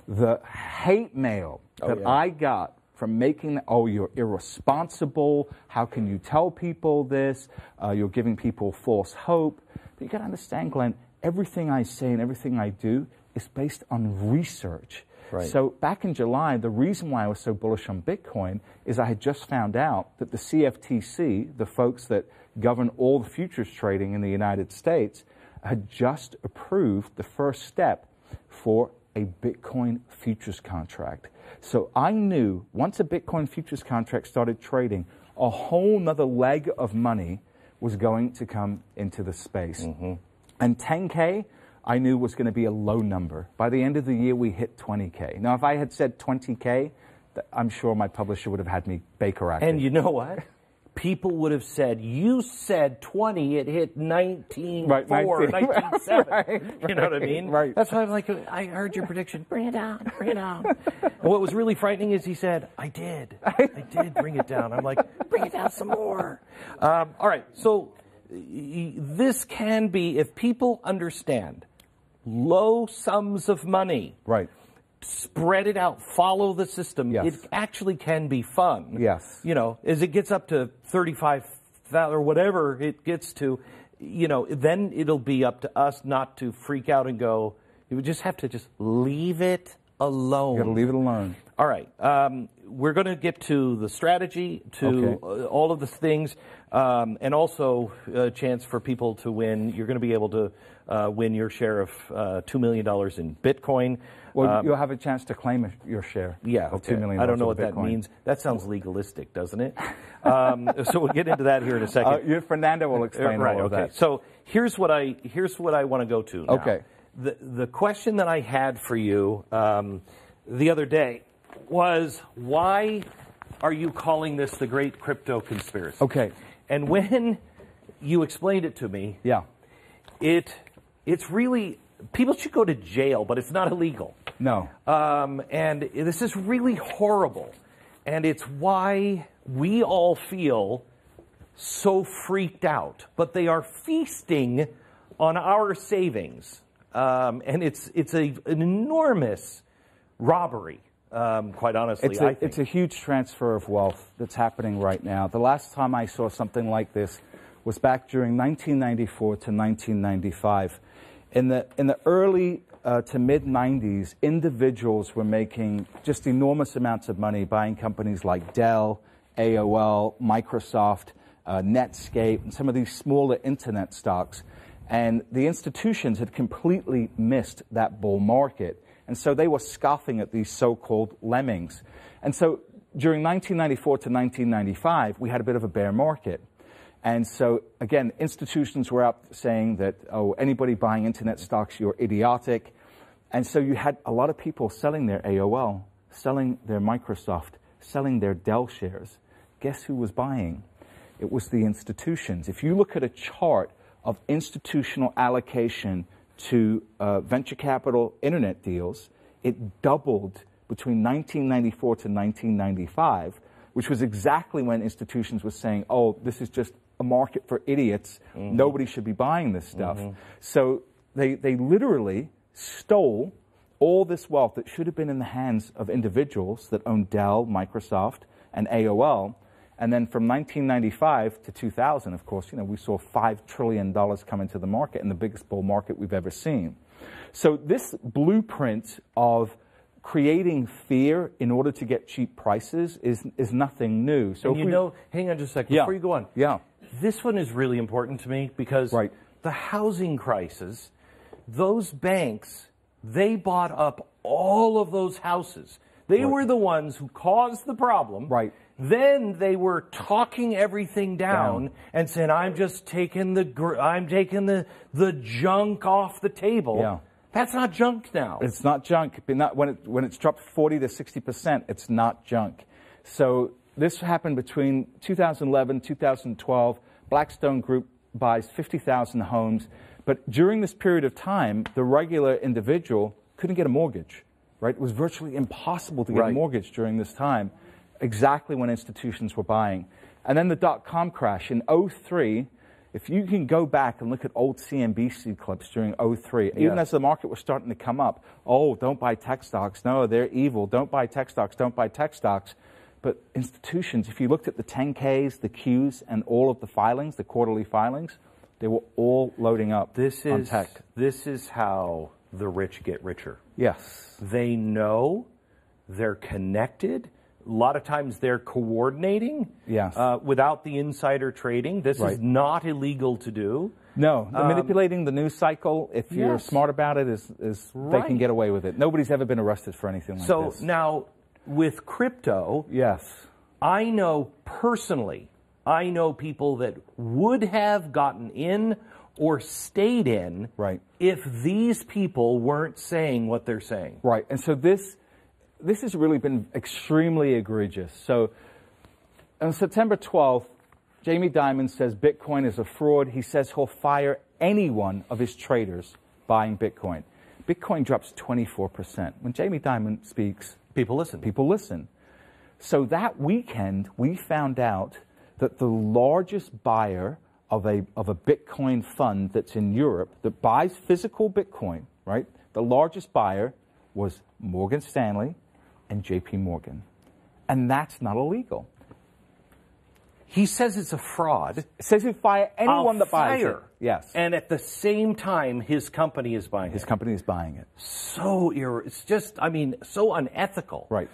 B: The hate mail that I got from making, you're irresponsible, how can you tell people this, you're giving people false hope. But you got to understand, Glenn, everything I say and everything I do is based on research.
A: Right.
B: So back in July, the reason why I was so bullish on Bitcoin is I had just found out that the CFTC, the folks that govern all the futures trading in the United States, had just approved the first step for a Bitcoin futures contract. So I knew once a Bitcoin futures contract started trading, a whole nother leg of money was going to come into the space. Mm-hmm. And 10K, I knew was going to be a low number. By the end of the year, we hit 20K. Now, if I had said 20K, I'm sure my publisher would have had me Baker Act.
A: And you know what? People would have said, you said 20, it hit 19.4, 19.7. Right, you know what I mean?
B: Right.
A: That's why I'm like, I heard your prediction. Bring it down, bring it down. And what was really frightening is he said, I did bring it down. I'm like, bring it down some more. All right, so this can be, if people understand low sums of money.
B: Right.
A: Spread it out, follow the system.
B: Yes.
A: It actually can be fun.
B: Yes.
A: You know, as it gets up to 35,000 or whatever it gets to, you know, then it'll be up to us not to freak out and go, you would just have to just leave it alone.
B: You got to leave it alone.
A: All right. We're going to get to the strategy, to all of the things, and also a chance for people to win. You're going to be able to win your share of $2 million in Bitcoin.
B: Well, you'll have a chance to claim your share of $2 million.
A: I don't know what that means. That sounds legalistic, doesn't it? So we'll get into that here in a second.
B: Fernando will explain all of that.
A: So here's what I want to go to now.
B: Okay.
A: The question that I had for you the other day was, why are you calling this the Great Crypto Conspiracy?
B: Okay.
A: And when you explained it to me, it's really, people should go to jail, but it's not illegal.
B: No.
A: And this is really horrible. And it's why we all feel so freaked out. But they are feasting on our savings. And it's an enormous robbery, quite honestly, I think.
B: It's a huge transfer of wealth that's happening right now. The last time I saw something like this was back during 1994 to 1995. In the early to mid-90s, individuals were making just enormous amounts of money buying companies like Dell, AOL, Microsoft, Netscape, and some of these smaller internet stocks. And the institutions had completely missed that bull market. And so they were scoffing at these so-called lemmings. And so during 1994 to 1995, we had a bit of a bear market. And so, again, institutions were out saying that, anybody buying internet stocks, you're idiotic. And so you had a lot of people selling their AOL, selling their Microsoft, selling their Dell shares. Guess who was buying? It was the institutions. If you look at a chart of institutional allocation to venture capital internet deals, it doubled between 1994 to 1995, which was exactly when institutions were saying, this is just a market for idiots. Nobody should be buying this stuff. So they literally stole all this wealth that should have been in the hands of individuals that owned Dell, Microsoft, and AOL. And then from 1995 to 2000, of course, we saw $5 trillion come into the market, and the biggest bull market we've ever seen. So this blueprint of creating fear in order to get cheap prices is nothing new. So
A: hang on just a second before you go on.
B: Yeah.
A: This one is really important to me because the housing crisis, those banks, they bought up all of those houses. They were the ones who caused the problem.
B: Right.
A: Then they were talking everything down and saying, "I'm just taking the junk off the table."
B: Yeah.
A: That's not junk now.
B: It's not junk. When it's dropped 40 to 60%, it's not junk. So this happened between 2011, 2012. Blackstone Group buys 50,000 homes. But during this period of time, the regular individual couldn't get a mortgage, right? It was virtually impossible to get a mortgage during this time, exactly when institutions were buying. And then the dot-com crash in 2003, if you can go back and look at old CNBC clips during 2003, even as the market was starting to come up, oh, don't buy tech stocks. No, they're evil. Don't buy tech stocks. Don't buy tech stocks. But institutions, if you looked at the 10Ks, the Qs, and all of the filings, the quarterly filings, they were all loading up on tech.
A: This is how the rich get richer.
B: Yes.
A: They know, they're connected. A lot of times they're coordinating without the insider trading. This is not illegal to do.
B: No, manipulating the news cycle, if you're smart about it, is they can get away with it. Nobody's ever been arrested for anything like this.
A: So now, with crypto, I know personally, I know people that would have gotten in or stayed in if these people weren't saying what they're saying.
B: Right, and so this has really been extremely egregious. So on September 12th, Jamie Dimon says Bitcoin is a fraud. He says he'll fire any one of his traders buying Bitcoin. Bitcoin drops 24%. When Jamie Dimon speaks,
A: people listen.
B: People listen. So that weekend, we found out that the largest buyer of a Bitcoin fund that's in Europe that buys physical Bitcoin, right? The largest buyer was Morgan Stanley and JP Morgan. And that's not illegal.
A: He says it's a fraud.
B: It says he'll fire anyone that buys it. Yes.
A: And at the same time, his company is buying it.
B: His company is buying it.
A: It's just, so unethical.
B: Right.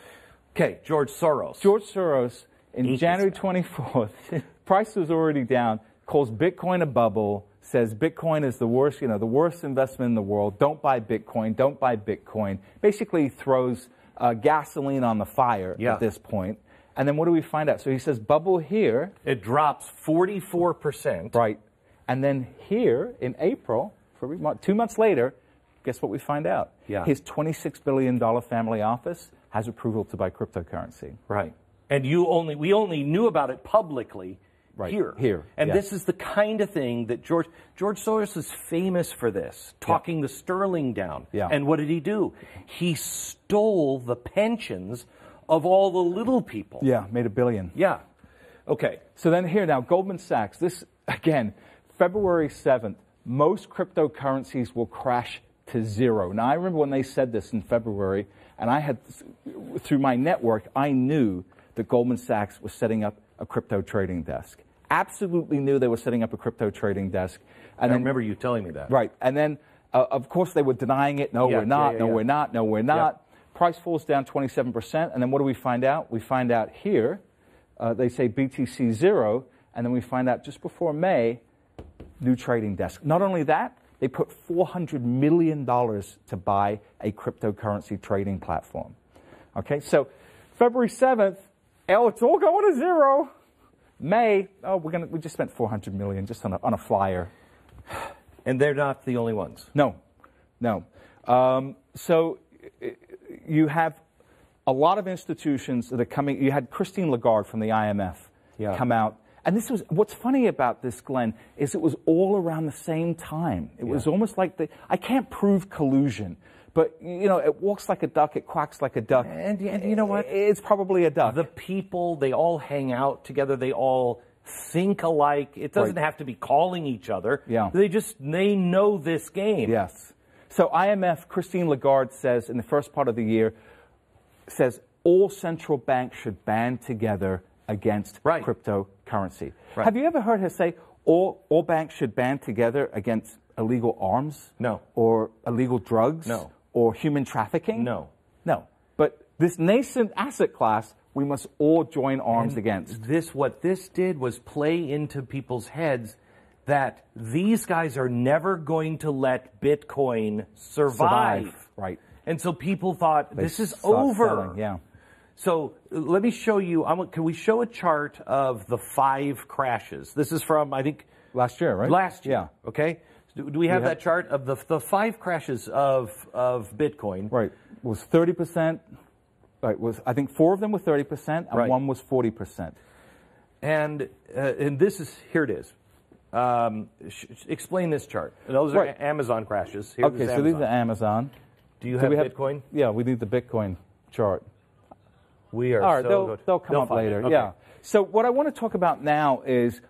A: Okay, George Soros.
B: George Soros, in January 24th, price was already down, calls Bitcoin a bubble, says Bitcoin is the worst, the worst investment in the world. Don't buy Bitcoin. Don't buy Bitcoin. Basically throws gasoline on the fire at this point. And then what do we find out? So he says bubble here.
A: It drops 44%.
B: Right. And then here in April, 2 months later, guess what we find out? His $26 billion family office has approval to buy cryptocurrency.
A: Right. And we only knew about it publicly here. And this is the kind of thing that George Soros is famous for this, talking the sterling down. And what did he do? He stole the pensions of all the little people.
B: Yeah, made $1 billion.
A: Yeah. Okay.
B: So then here now, Goldman Sachs, this, again, February 7th, most cryptocurrencies will crash to zero. Now, I remember when they said this in February, and I had, through my network, I knew that Goldman Sachs was setting up a crypto trading desk. Absolutely knew they were setting up a crypto trading desk.
A: And I remember you telling me that.
B: Right. And then, of course, they were denying it. No, we're not. No, we're not. No, we're not. Price falls down 27%. And then what do we find out? We find out here, they say BTC 0. And then we find out just before May, new trading desk. Not only that, they put $400 million to buy a cryptocurrency trading platform. Okay, so February 7th, it's all going to zero. May, we just spent $400 million just on a flyer.
A: And they're not the only ones.
B: No. So you have a lot of institutions that are coming. You had Christine Lagarde from the IMF come out. And this was, what's funny about this, Glenn, is it was all around the same time. It was almost like I can't prove collusion, but, it walks like a duck, it quacks like a duck.
A: And you know what?
B: It's probably a duck.
A: The people, they all hang out together. They all think alike. It doesn't have to be calling each other.
B: Yeah.
A: They know this game.
B: Yes. So IMF, Christine Lagarde says in the first part of the year, says all central banks should band together against cryptocurrency.
A: Right.
B: Have you ever heard her say all banks should band together against illegal arms?
A: No.
B: Or illegal drugs?
A: No.
B: Or human trafficking?
A: No.
B: No. But this nascent asset class, we must all join arms against.
A: What this did was play into people's heads that these guys are never going to let Bitcoin survive.
B: Right.
A: And so people thought, this is over.
B: Selling. Yeah.
A: So let me show you, can we show a chart of the 5 crashes? This is from, I think...
B: Last year, right?
A: Last year,
B: yeah.
A: Okay. Do we have that chart of the 5 crashes of Bitcoin?
B: Right. It was 30%. Right. I think 4 of them were 30% and 1 was 40%.
A: And this is, here it is. Explain this chart. Those are Amazon crashes.
B: So these are Amazon.
A: Do you have Bitcoin?
B: Yeah, we need the Bitcoin chart.
A: We are
B: all right,
A: good.
B: They'll come up later.
A: Okay.
B: Yeah. So what I want to talk about now is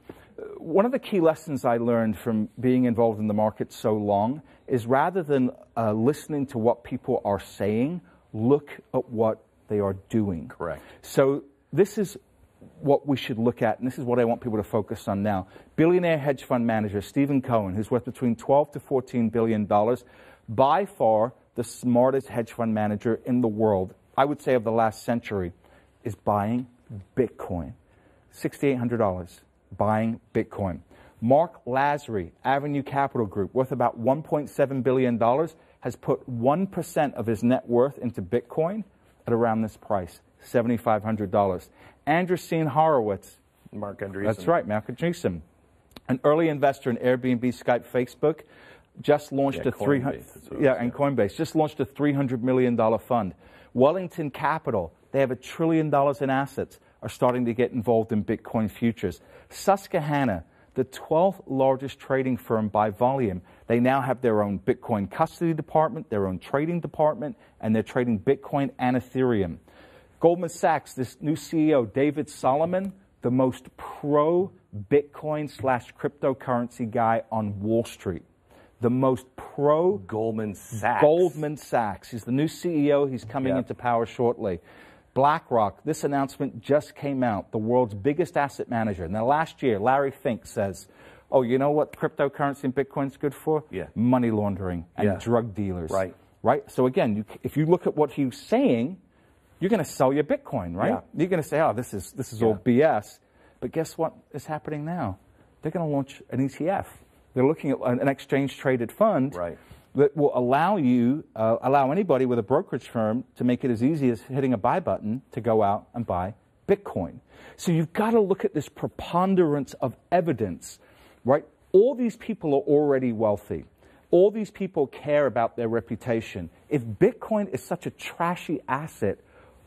B: one of the key lessons I learned from being involved in the market so long is rather than listening to what people are saying, look at what they are doing.
A: Correct.
B: So this is what we should look at, and this is what I want people to focus on now. Billionaire hedge fund manager Stephen Cohen, who's worth between $12 to $14 billion, by far the smartest hedge fund manager in the world, I would say of the last century, is buying Bitcoin. $6,800, buying Bitcoin. Mark Lazary, Avenue Capital Group, worth about $1.7 billion, has put 1% of his net worth into Bitcoin at around this price, $7,500. Andreessen Horowitz.
A: Mark Andreessen.
B: That's right, Mark Andreessen. An early investor in Airbnb, Skype, Facebook, just launched and Coinbase just launched a $300 million fund. Wellington Capital, they have $1 trillion in assets, are starting to get involved in Bitcoin futures. Susquehanna, the 12th largest trading firm by volume, they now have their own Bitcoin custody department, their own trading department, and they're trading Bitcoin and Ethereum. Goldman Sachs, this new CEO, David Solomon, the most pro-Bitcoin/cryptocurrency guy on Wall Street. The most pro
A: Goldman Sachs.
B: Goldman Sachs. He's the new CEO. He's coming into power shortly. BlackRock, this announcement just came out, the world's biggest asset manager. Now, last year, Larry Fink says, oh, you know what cryptocurrency and Bitcoin's good for? Money laundering and drug dealers. Right? So again, if you look at what he's saying, you're going to sell your Bitcoin, right? You're going to say, oh, this is all BS. But guess what is happening now? They're going to launch an ETF. They're looking at an exchange-traded fund that will allow anybody with a brokerage firm to make it as easy as hitting a buy button to go out and buy Bitcoin. So you've got to look at this preponderance of evidence, right? All these people are already wealthy. All these people care about their reputation. If Bitcoin is such a trashy asset,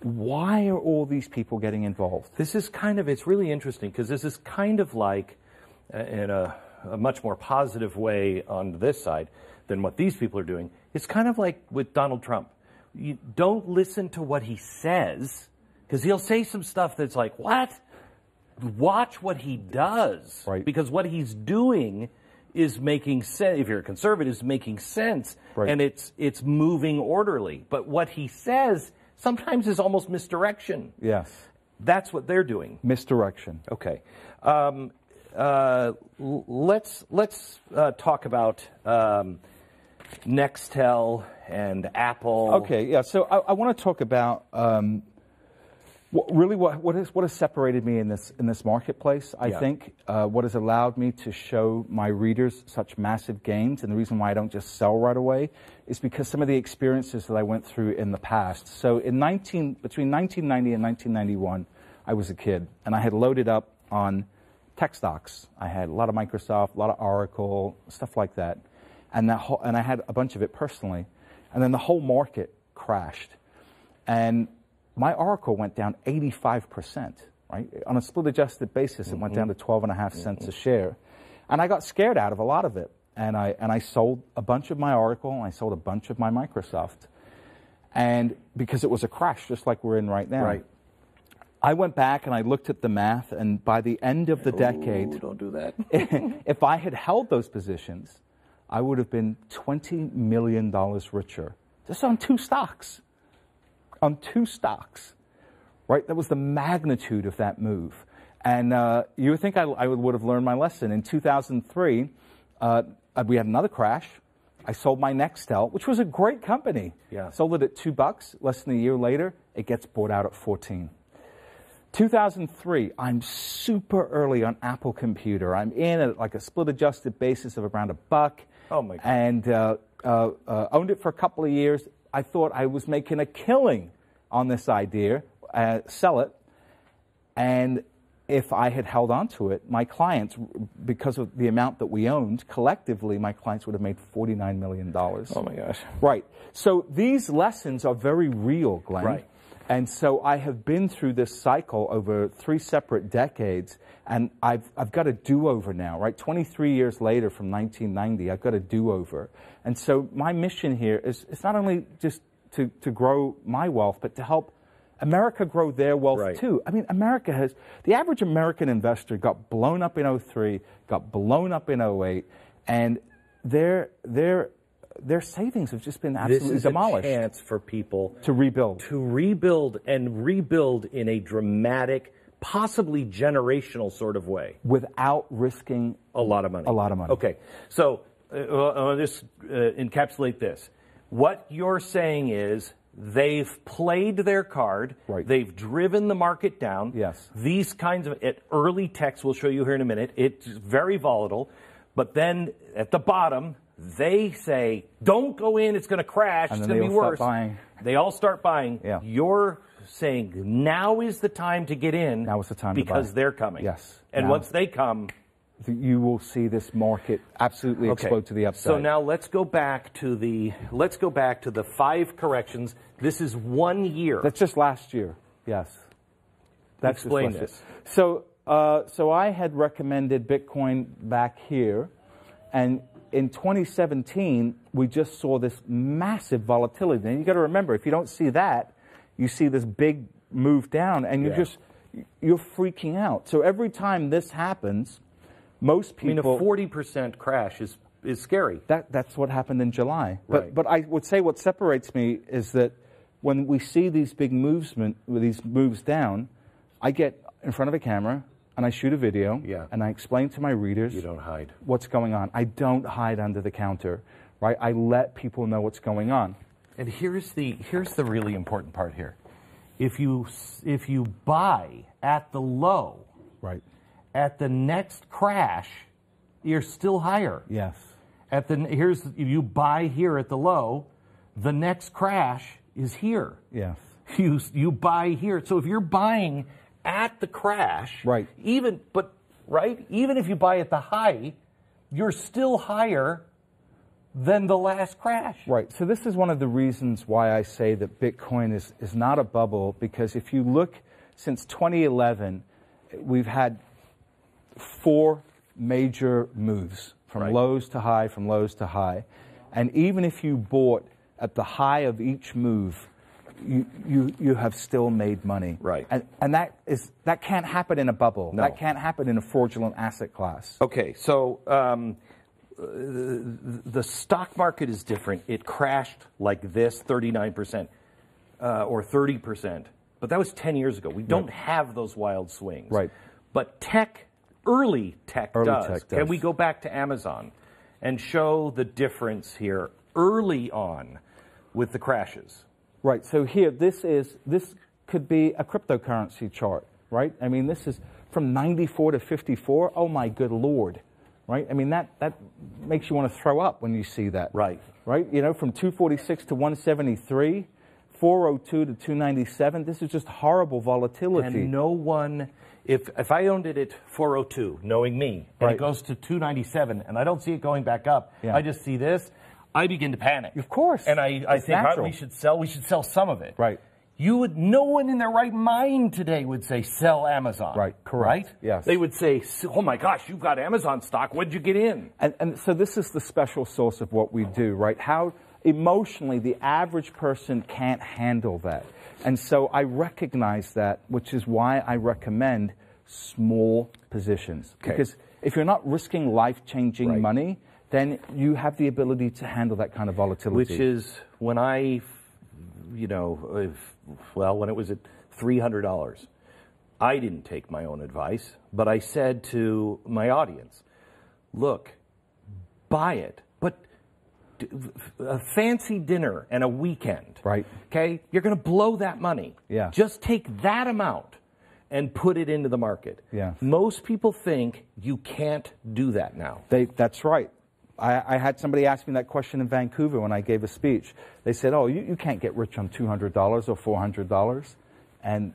B: why are all these people getting involved?
A: This is it's really interesting because this is kind of like, in a much more positive way on this side than what these people are doing. It's kind of like with Donald Trump. You don't listen to what he says because he'll say some stuff that's like, what? Watch what he does. Because what he's doing is making sense. If you're a conservative, it's making sense. And it's moving orderly. But what he says sometimes is almost misdirection.
B: Yes.
A: That's what they're doing.
B: Misdirection.
A: Okay. Let's talk about Nextel and Apple.
B: Okay, yeah. So I want to talk about what has separated me in this marketplace. I think what has allowed me to show my readers such massive gains, and the reason why I don't just sell right away is because some of the experiences that I went through in the past. So between 1990 and 1991, I was a kid, and I had loaded up on tech stocks. I had a lot of Microsoft, a lot of Oracle, stuff like that, and I had a bunch of it personally. And then the whole market crashed, and my Oracle went down 85%. Right on a split-adjusted basis, it went down to 12.5 cents a share, and I got scared out of a lot of it. And I sold a bunch of my Oracle, and I sold a bunch of my Microsoft, and because it was a crash, just like we're in right now. I went back and I looked at the math, and by the end of the decade,
A: Ooh, don't do that.
B: if I had held those positions, I would have been $20 million richer just on 2 stocks. On 2 stocks, right? That was the magnitude of that move. And you would think I would have learned my lesson. In 2003, we had another crash. I sold my Nextel, which was a great company.
A: Yeah.
B: Sold it at $2. Less than a year later, it gets bought out at 14. 2003, I'm super early on Apple Computer. I'm in at like a split-adjusted basis of around $1.
A: Oh my God.
B: And owned it for a couple of years. I thought I was making a killing on this idea, sell it, and if I had held on to it, my clients, because of the amount that we owned, collectively, my clients would have made $49 million.
A: Oh my gosh.
B: Right. So these lessons are very real, Glenn.
A: Right.
B: And so I have been through this cycle over 3 separate decades, and I've got a do-over now, right? 23 years later from 1990, I've got a do-over. And so my mission here is not only just to grow my wealth, but to help America grow their wealth too. I mean, the average American investor got blown up in 2003, got blown up in 2008, and their savings have just been absolutely demolished.
A: This is a chance for people
B: to rebuild.
A: To rebuild and rebuild in a dramatic, possibly generational sort of way.
B: Without risking
A: a lot of money.
B: A lot of money.
A: Okay. So I'll just encapsulate this. What you're saying is they've played their card.
B: Right.
A: They've driven the market down.
B: Yes.
A: These kinds of early techs, we'll show you here in a minute, it's very volatile. But then at the bottom, they say, don't go in, it's going to crash, it's going to be worse. They all start buying.
B: Yeah.
A: You're saying now is the time to get in.
B: Now is the time to buy.
A: Because they're coming.
B: Yes.
A: And
B: now,
A: once they come,
B: you will see this market absolutely explode to the upside.
A: So now let's go back to the 5 corrections. This is 1 year.
B: That's just last year. Yes. That's
A: Explain this.
B: So I had recommended Bitcoin back here, and in 2017 we just saw this massive volatility. And you got to remember, if you don't see that, you see this big move down, and you're freaking out. So every time this happens, most people.
A: I mean, a 40% crash is scary.
B: That's what happened in July.
A: Right.
B: But I would say what separates me is that when we see these big these moves down, I get in front of a camera and I shoot a video, and I explain to my readers.
A: You don't hide.
B: What's going on. I don't hide under the counter, right? I let people know what's going on.
A: And here's the really important part here. If you buy at the low,
B: right,
A: at the next crash, you're still higher.
B: Yes.
A: You buy here at the low, the next crash is here.
B: Yes.
A: You buy here. So if you're buying at the crash, even if you buy at the high, you're still higher than the last crash.
B: Right. So this is one of the reasons why I say that Bitcoin is not a bubble, because if you look since 2011, we've had 4 major moves from lows to high, from lows to high. And even if you bought at the high of each move, you have still made money.
A: Right.
B: And that can't happen in a bubble.
A: No.
B: That can't happen in a fraudulent asset class.
A: Okay, so the stock market is different. It crashed like this, 39% or 30%. But that was 10 years ago. We don't have those wild swings.
B: Right.
A: But early tech does.
B: Tech does.
A: Can we go back to Amazon and show the difference here early on with the crashes?
B: Right. So here, this could be a cryptocurrency chart, right? I mean, this is from 94 to 54. Oh my good Lord, right? I mean, that makes you want to throw up when you see that.
A: Right.
B: Right. You know, from 246 to 173, 402 to 297. This is just horrible volatility.
A: And no one. If I owned it at 402, knowing me, and it goes to 297, and I don't see it going back up, I just see this, I begin to panic.
B: Of course.
A: And I think we should sell some of it.
B: Right.
A: No one in their right mind today would say sell Amazon.
B: Right, correct.
A: Right?
B: Yes.
A: They would say, oh my gosh, you've got Amazon stock, when'd you get in?
B: And so this is the special sauce of what we do, right? How emotionally, the average person can't handle that. And so I recognize that, which is why I recommend small positions.
A: Okay.
B: Because if you're not risking life-changing money, then you have the ability to handle that kind of volatility.
A: Which is when I, when it was at $300, I didn't take my own advice, but I said to my audience, look, buy it, but a fancy dinner and a weekend,
B: right?
A: Okay, you're going to blow that money.
B: Yeah.
A: Just take that amount and put it into the market.
B: Yeah.
A: Most people think you can't do that now.
B: That's right. I had somebody ask me that question in Vancouver when I gave a speech. They said, oh, you can't get rich on $200 or $400. And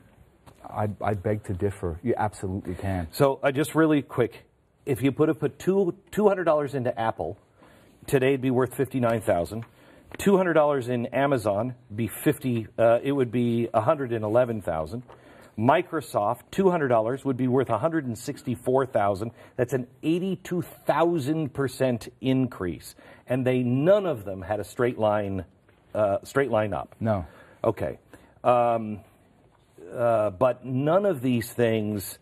B: I beg to differ. You absolutely can.
A: So just really quick, if you put $200 into Apple, today it'd be worth $59,000. $200 in Amazon it would be $111,000. Microsoft, $200 would be worth $164,000. That's an 82,000% increase, and none of them had a straight line up.
B: No.
A: Okay, but none of these things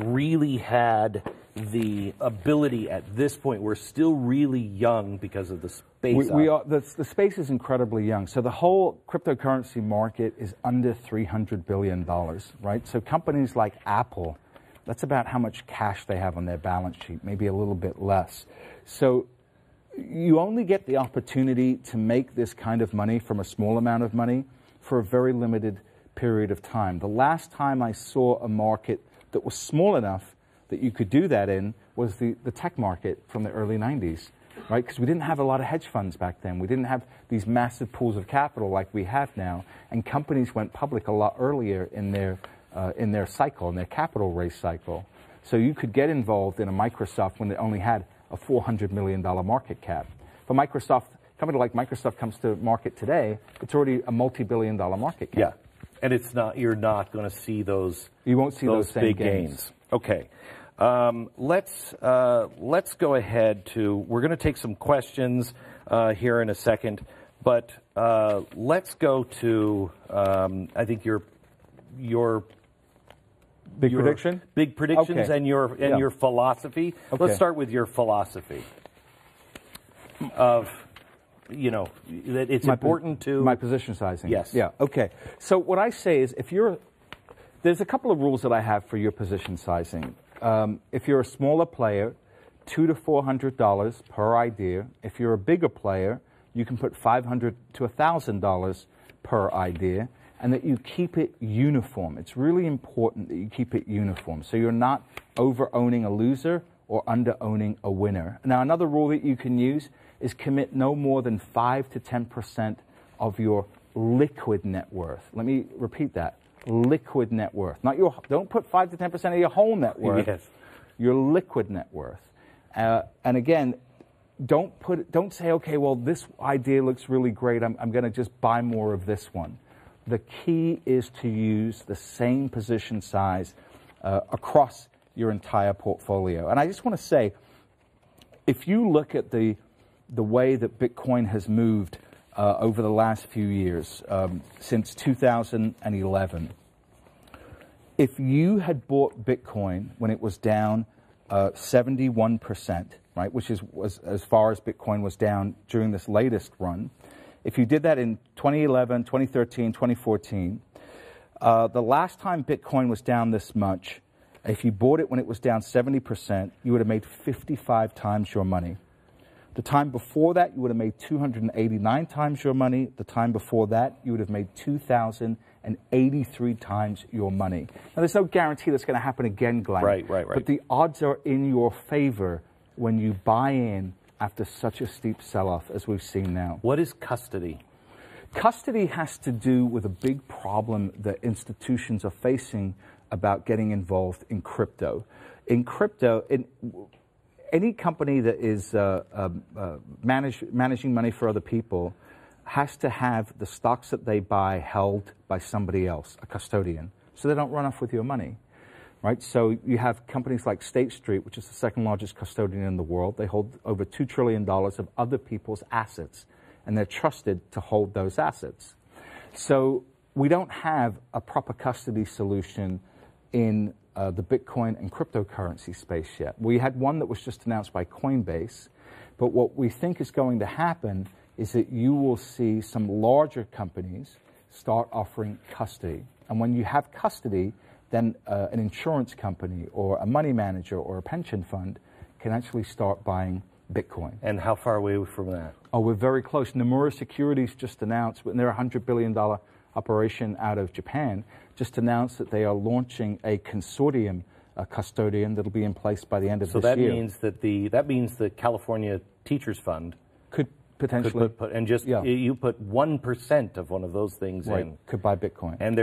A: really had the ability at this point. We're still really young because of the space.
B: The space is incredibly young. So the whole cryptocurrency market is under $300 billion, right? So companies like Apple, that's about how much cash they have on their balance sheet, maybe a little bit less. So you only get the opportunity to make this kind of money from a small amount of money for a very limited period of time. The last time I saw a market that was small enough that you could do that in was the tech market from the early 90s, right? Because we didn't have a lot of hedge funds back then. We didn't have these massive pools of capital like we have now, and companies went public a lot earlier in their cycle, in their capital raise cycle. So you could get involved in a Microsoft when it only had a $400 million market cap. If a company like Microsoft comes to market today, it's already a multi-billion-dollar market cap.
A: Yeah, and you're not going to see those.
B: You won't see those same
A: big gains. Okay. Let's go ahead we're going to take some questions here in a second, but let's go to I think your
B: prediction?
A: Big predictions,
B: okay.
A: and your philosophy.
B: Okay.
A: Let's start with your philosophy of that it's important to
B: my position sizing.
A: Yes.
B: Yeah. Okay. So what I say is there's a couple of rules that I have for your position sizing. If you're a smaller player, $200 to $400 per idea. If you're a bigger player, you can put $500 to $1,000 per idea, and that you keep it uniform. It's really important that you keep it uniform, so you're not over-owning a loser or under-owning a winner. Now, another rule that you can use is commit no more than 5 to 10% of your liquid net worth. Let me repeat that. Liquid net worth. Don't put 5 to 10% of your whole net worth.
A: Yes.
B: Your liquid net worth. And again, don't say, okay, well, this idea looks really great. I'm going to just buy more of this one. The key is to use the same position size across your entire portfolio. And I just want to say, if you look at the way that Bitcoin has moved over the last few years, since 2011, if you had bought Bitcoin when it was down 71%, right, which was as far as Bitcoin was down during this latest run, if you did that in 2011, 2013, 2014, the last time Bitcoin was down this much, if you bought it when it was down 70%, you would have made 55 times your money. The time before that, you would have made 289 times your money. The time before that, you would have made 2,083 times your money. Now, there's no guarantee that's going to happen again, Glenn.
A: Right.
B: But the odds are in your favor when you buy in after such a steep sell-off as we've seen now.
A: What is custody?
B: Custody has to do with a big problem that institutions are facing about getting involved in crypto. In crypto, any company that is managing money for other people has to have the stocks that they buy held by somebody else, a custodian, so they don't run off with your money. right? So you have companies like State Street, which is the second largest custodian in the world. They hold over $2 trillion of other people's assets, and they're trusted to hold those assets. So we don't have a proper custody solution in the Bitcoin and cryptocurrency space yet. We had one that was just announced by Coinbase, but what we think is going to happen is that you will see some larger companies start offering custody. And when you have custody, then an insurance company or a money manager or a pension fund can actually start buying Bitcoin.
A: And how far away are we from that?
B: Oh, we're very close. Nomura Securities just announced, and they're a $100 billion operation out of Japan, just announced that they are launching a consortium, a custodian that'll be in place by the end of this year.
A: So that means the California Teachers Fund
B: could potentially
A: put and just you put 1% of one of those things in.
B: Could buy Bitcoin.
A: And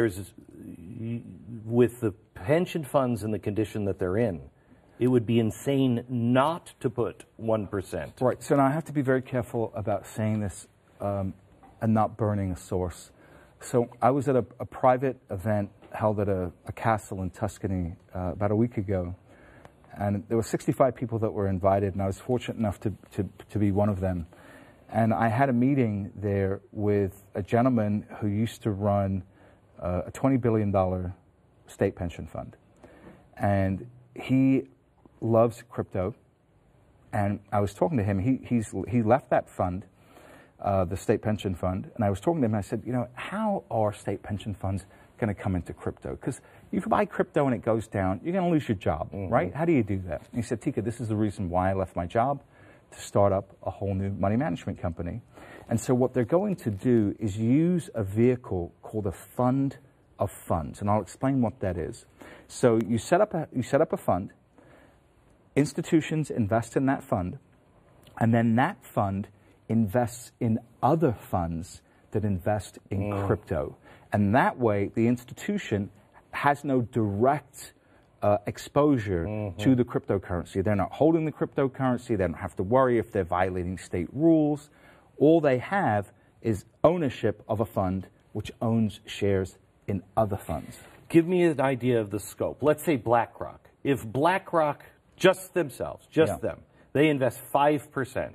A: with the pension funds in the condition that they're in, it would be insane not to put 1%.
B: Right. So now I have to be very careful about saying this and not burning a source. So I was at a private event held at a castle in Tuscany about a week ago, and there were 65 people that were invited, and I was fortunate enough to be one of them. And I had a meeting there with a gentleman who used to run a $20 billion state pension fund. And he loves crypto. And I was talking to him. He left that fund, the state pension fund, and I was talking to him, and I said, you know, how are state pension funds going to come into crypto? Because if you buy crypto and it goes down, you're going to lose your job, right? How do you do that? And he said, Tika, this is the reason why I left my job, to start up a whole new money management company. And so what they're going to do is use a vehicle called a fund of funds, and I'll explain what that is. So you set up a fund, institutions invest in that fund, and then that fund invests in other funds that invest in crypto. And that way, the institution has no direct exposure to the cryptocurrency. They're not holding the cryptocurrency. They don't have to worry if they're violating state rules. All they have is ownership of a fund which owns shares in other funds.
A: Give me an idea of the scope. Let's say BlackRock. If BlackRock, just themselves, them, they invest 5%.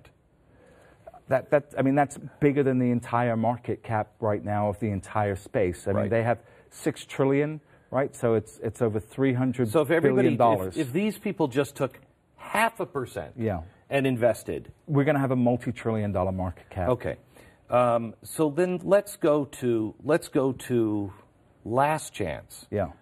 B: I mean, that's bigger than the entire market cap right now of the entire space. I mean, they have $6 trillion, right? So it's over $300 billion.
A: If these people just took 0.5% and invested,
B: we're going to have a multi-trillion-dollar market cap.
A: Okay, so then let's go to last chance.
B: Yeah.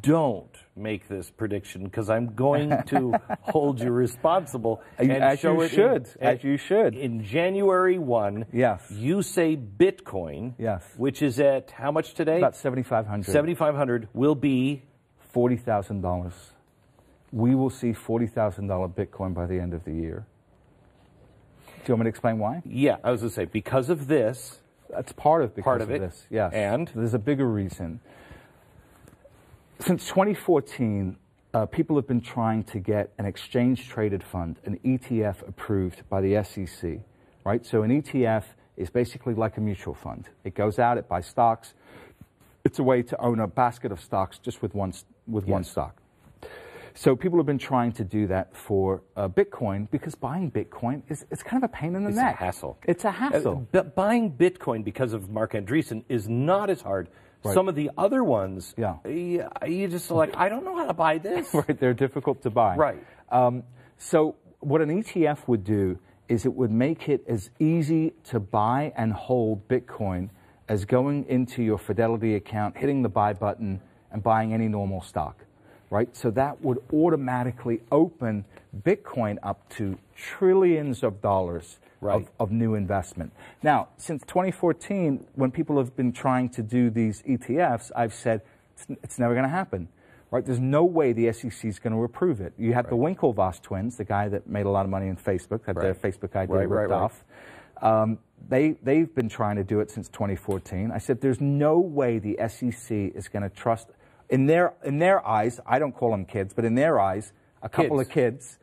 A: Don't make this prediction, because I'm going to hold you responsible.
B: As you should.
A: In January 1, you say Bitcoin, which is at how much today?
B: About 7,500.
A: 7,500 will be
B: $40,000. We will see $40,000 Bitcoin by the end of the year. Do you want me to explain why?
A: Yeah, I was going to say, because of this.
B: That's part of this, yes.
A: And?
B: There's a bigger reason. Since 2014, people have been trying to get an exchange-traded fund, an ETF, approved by the SEC, right? So an ETF is basically like a mutual fund. It goes out, it buys stocks. It's a way to own a basket of stocks just with one stock. So people have been trying to do that for Bitcoin, because buying Bitcoin it's kind of a pain in the neck.
A: It's a hassle.
B: It's a hassle.
A: Buying Bitcoin, because of Marc Andreessen, is not as hard. Right. Some of the other ones, you just like, I don't know how to buy this.
B: Right, they're difficult to buy.
A: Right.
B: So what an ETF would do is it would make it as easy to buy and hold Bitcoin as going into your Fidelity account, hitting the buy button, and buying any normal stock. Right? So that would automatically open Bitcoin up to trillions of dollars of new investment. Now, since 2014, when people have been trying to do these ETFs, I've said it's never going to happen. Right? There's no way the SEC is going to approve it. You had the Winklevoss twins, the guy that made a lot of money in Facebook, had their Facebook idea ripped off. They've been trying to do it since 2014. I said there's no way the SEC is going to trust. In their eyes, I don't call them kids, but in their eyes, a couple of kids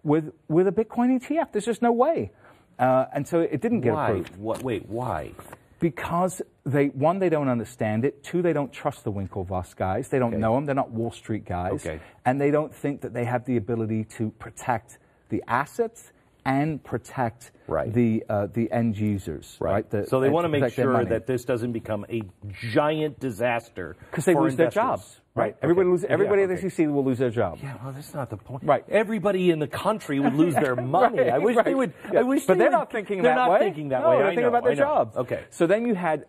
B: with a Bitcoin ETF. There's just no way. And so it didn't get approved.
A: Wait, why?
B: Because they don't understand it. Two, they don't trust the Winklevoss guys. They don't know them. They're not Wall Street guys. And they don't think that they have the ability to protect the assets and protect the end users. Right.
A: So they want to make sure that this doesn't become a giant disaster.
B: Because they lose their jobs. Right. Everybody at the SEC will lose their job.
A: Yeah, well, that's not the point.
B: Right.
A: Everybody in the country would lose their money. I wish they would.
B: Yeah. But they're not thinking that way.
A: They're not thinking that way.
B: They're thinking about their jobs.
A: Okay.
B: So then you had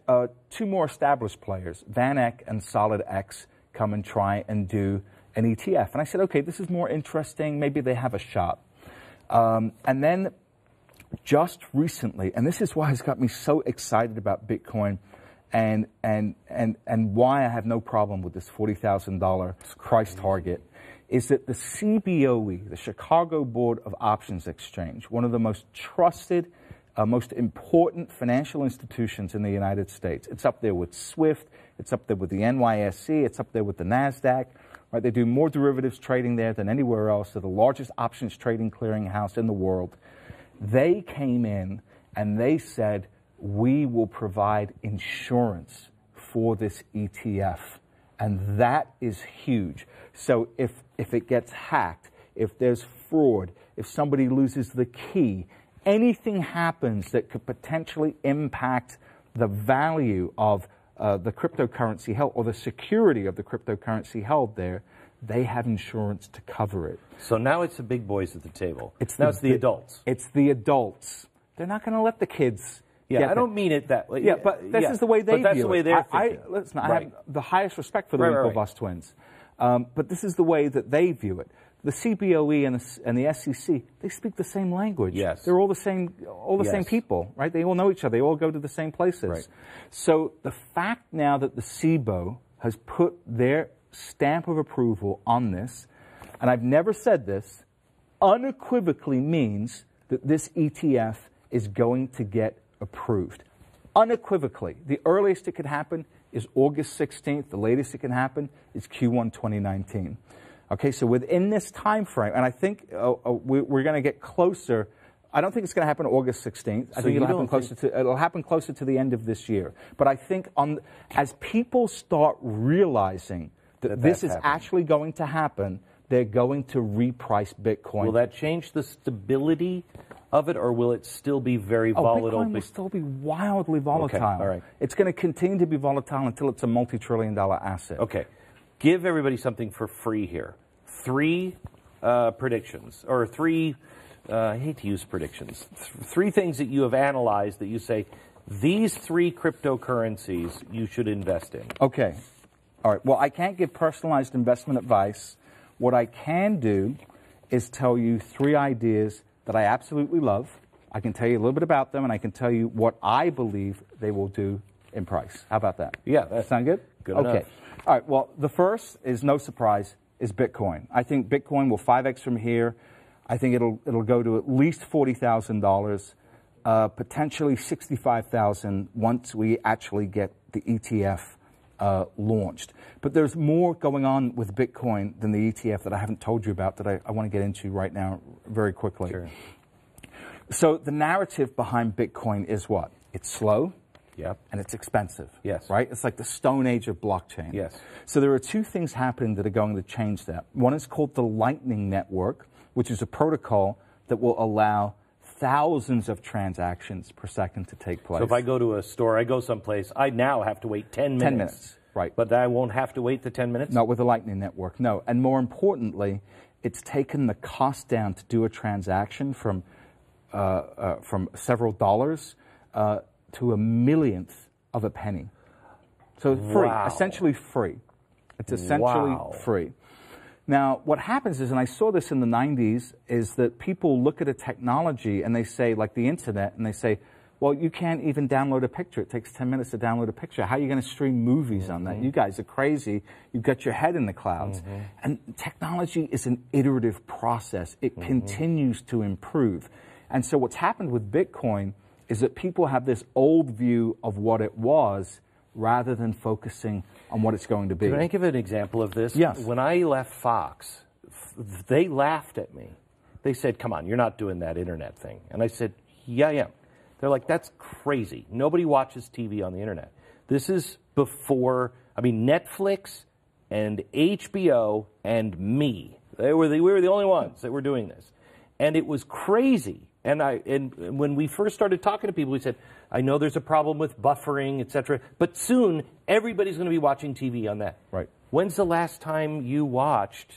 B: two more established players, VanEck and SolidX, come and try and do an ETF. And I said, okay, this is more interesting. Maybe they have a shot. And then just recently, and this is why it's got me so excited about Bitcoin, and why I have no problem with this $40,000 price target, is that the CBOE, the Chicago Board of Options Exchange, one of the most trusted, most important financial institutions in the United States. It's up there with SWIFT, it's up there with the NYSE, it's up there with the NASDAQ. Right? They do more derivatives trading there than anywhere else. They're the largest options trading clearinghouse in the world. They came in and they said, we will provide insurance for this ETF. And that is huge. So if it gets hacked, if there's fraud, if somebody loses the key, anything happens that could potentially impact the value of the cryptocurrency held, or the security of the cryptocurrency held there, they have insurance to cover it.
A: So now it's the big boys at the table. It's the adults.
B: It's the adults. They're not going to let the kids.
A: Yeah, I don't mean it that way.
B: Yeah, but this is the way they view it.
A: That's the way they're thinking.
B: Listen, I have the highest respect for the Winklevoss twins. But this is the way that they view it. The CBOE and the SEC, they speak the same language. Yes. They're all the same people, right? They all know each other. They all go to the same places.
A: Right.
B: So the fact now that the CBOE has put their stamp of approval on this, and I've never said this, unequivocally means that this ETF is going to get approved. Unequivocally. The earliest it could happen is August 16th. The latest it can happen is Q1 2019. Okay, so within this time frame, and I think we're going to get closer. I don't think it's going to happen August 16th. I think it'll happen closer to the end of this year. But I think as people start realizing that this is actually going to happen, they're going to reprice Bitcoin.
A: Will that change the stability of it, or will it still be very volatile?
B: Bitcoin will still be wildly volatile.
A: Okay, all right.
B: It's going to continue to be volatile until it's a multi-trillion-dollar asset.
A: Okay. Give everybody something for free here. Three predictions, or three, I hate to use predictions, three things that you have analyzed that you say, these three cryptocurrencies you should invest in.
B: Okay. All right. Well, I can't give personalized investment advice. What I can do is tell you three ideas that I absolutely love. I can tell you a little bit about them, and I can tell you what I believe they will do in price. How about that?
A: Yeah. That
B: sound good?
A: Good enough.
B: Okay. All right. Well, the first is no surprise, is Bitcoin. I think Bitcoin will 5x from here. I think it'll go to at least $40,000, potentially $65,000 once we actually get the ETF launched. But there's more going on with Bitcoin than the ETF that I haven't told you about that I want to get into right now very quickly.
A: Sure.
B: So the narrative behind Bitcoin is what? It's slow.
A: Yep.
B: And it's expensive.
A: Yes.
B: Right? It's like the Stone Age of blockchain.
A: Yes.
B: So there are two things happening that are going to change that. One is called the Lightning Network, which is a protocol that will allow thousands of transactions per second to take place.
A: So if I go to a store, I go someplace, I now have to wait 10 minutes.
B: 10 minutes, right.
A: But I won't have to wait the 10 minutes?
B: Not with the Lightning Network, no. And more importantly, it's taken the cost down to do a transaction from several dollars to a millionth of a penny. So free, essentially free. It's essentially free. Now, what happens is, and I saw this in the 90s, is that people look at a technology and they say, like the internet, and they say, well, you can't even download a picture. It takes 10 minutes to download a picture. How are you going to stream movies on that? You guys are crazy. You've got your head in the clouds. And technology is an iterative process. It continues to improve. And so what's happened with Bitcoin is that people have this old view of what it was rather than focusing on what it's going to be.
A: Can I give an example of this?
B: Yes.
A: When I left Fox, they laughed at me. They said, come on, you're not doing that internet thing. And I said, yeah, I am. They're like, that's crazy. Nobody watches TV on the internet. This is before, I mean, Netflix and HBO and me. We were the only ones that were doing this. And it was crazy. And when we first started talking to people, we said, I know there's a problem with buffering, et cetera, but soon everybody's going to be watching TV on that.
B: Right.
A: When's the last time you watched,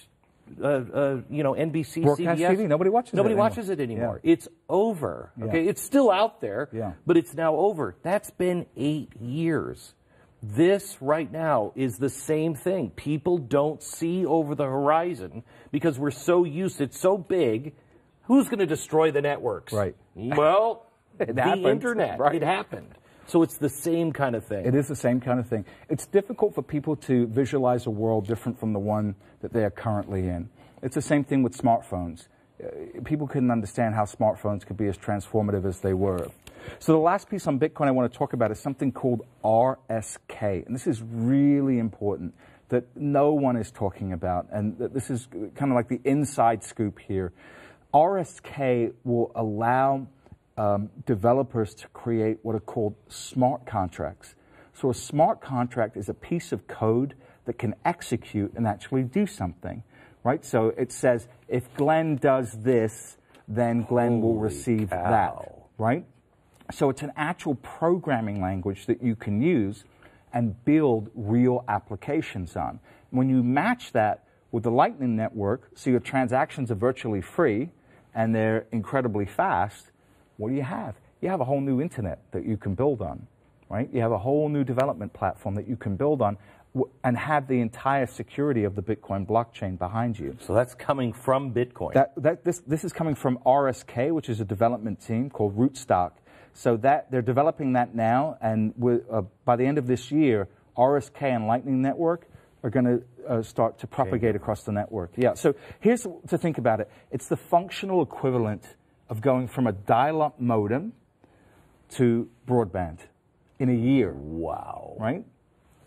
A: NBC,
B: Broadcast
A: CBS?
B: TV? Nobody watches it anymore.
A: Yeah. It's over. Okay, it's still out there, but it's now over. That's been 8 years. This right now is the same thing. People don't see over the horizon because we're so used. It's so big. Who's going to destroy the networks?
B: Right.
A: Well,
B: the
A: internet. Right. It happened. So it's the same kind of thing.
B: It is the same kind of thing. It's difficult for people to visualize a world different from the one that they are currently in. It's the same thing with smartphones. People couldn't understand how smartphones could be as transformative as they were. So the last piece on Bitcoin I want to talk about is something called RSK. And this is really important that no one is talking about. And this is kind of like the inside scoop here. RSK will allow developers to create what are called smart contracts. So a smart contract is a piece of code that can execute and actually do something, right? So it says, if Glenn does this, then Glenn will receive that, right? So it's an actual programming language that you can use and build real applications on. When you match that with the Lightning Network, so your transactions are virtually free and they're incredibly fast, what do you have? You have a whole new internet that you can build on, right? You have a whole new development platform that you can build on and have the entire security of the Bitcoin blockchain behind you.
A: So that's coming from Bitcoin.
B: This is coming from RSK, which is a development team called Rootstock. So that they're developing that now, and by the end of this year, RSK and Lightning Network are going to start to propagate across the network. Yeah, so here's to think about it. It's the functional equivalent of going from a dial-up modem to broadband in a year.
A: Wow.
B: Right?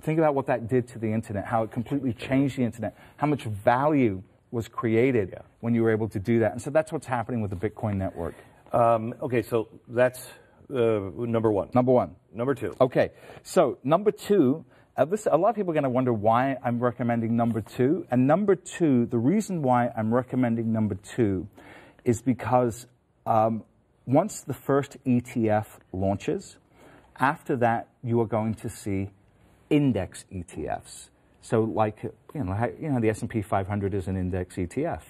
B: Think about what that did to the internet, how it completely changed the internet, how much value was created when you were able to do that. And so that's what's happening with the Bitcoin network.
A: Okay, so that's number one.
B: Number one.
A: Number two.
B: Okay, so number two, a lot of people are going to wonder why I'm recommending number two. And number two, the reason why I'm recommending number two is because once the first ETF launches, after that you are going to see index ETFs. So like, the S&P 500 is an index ETF.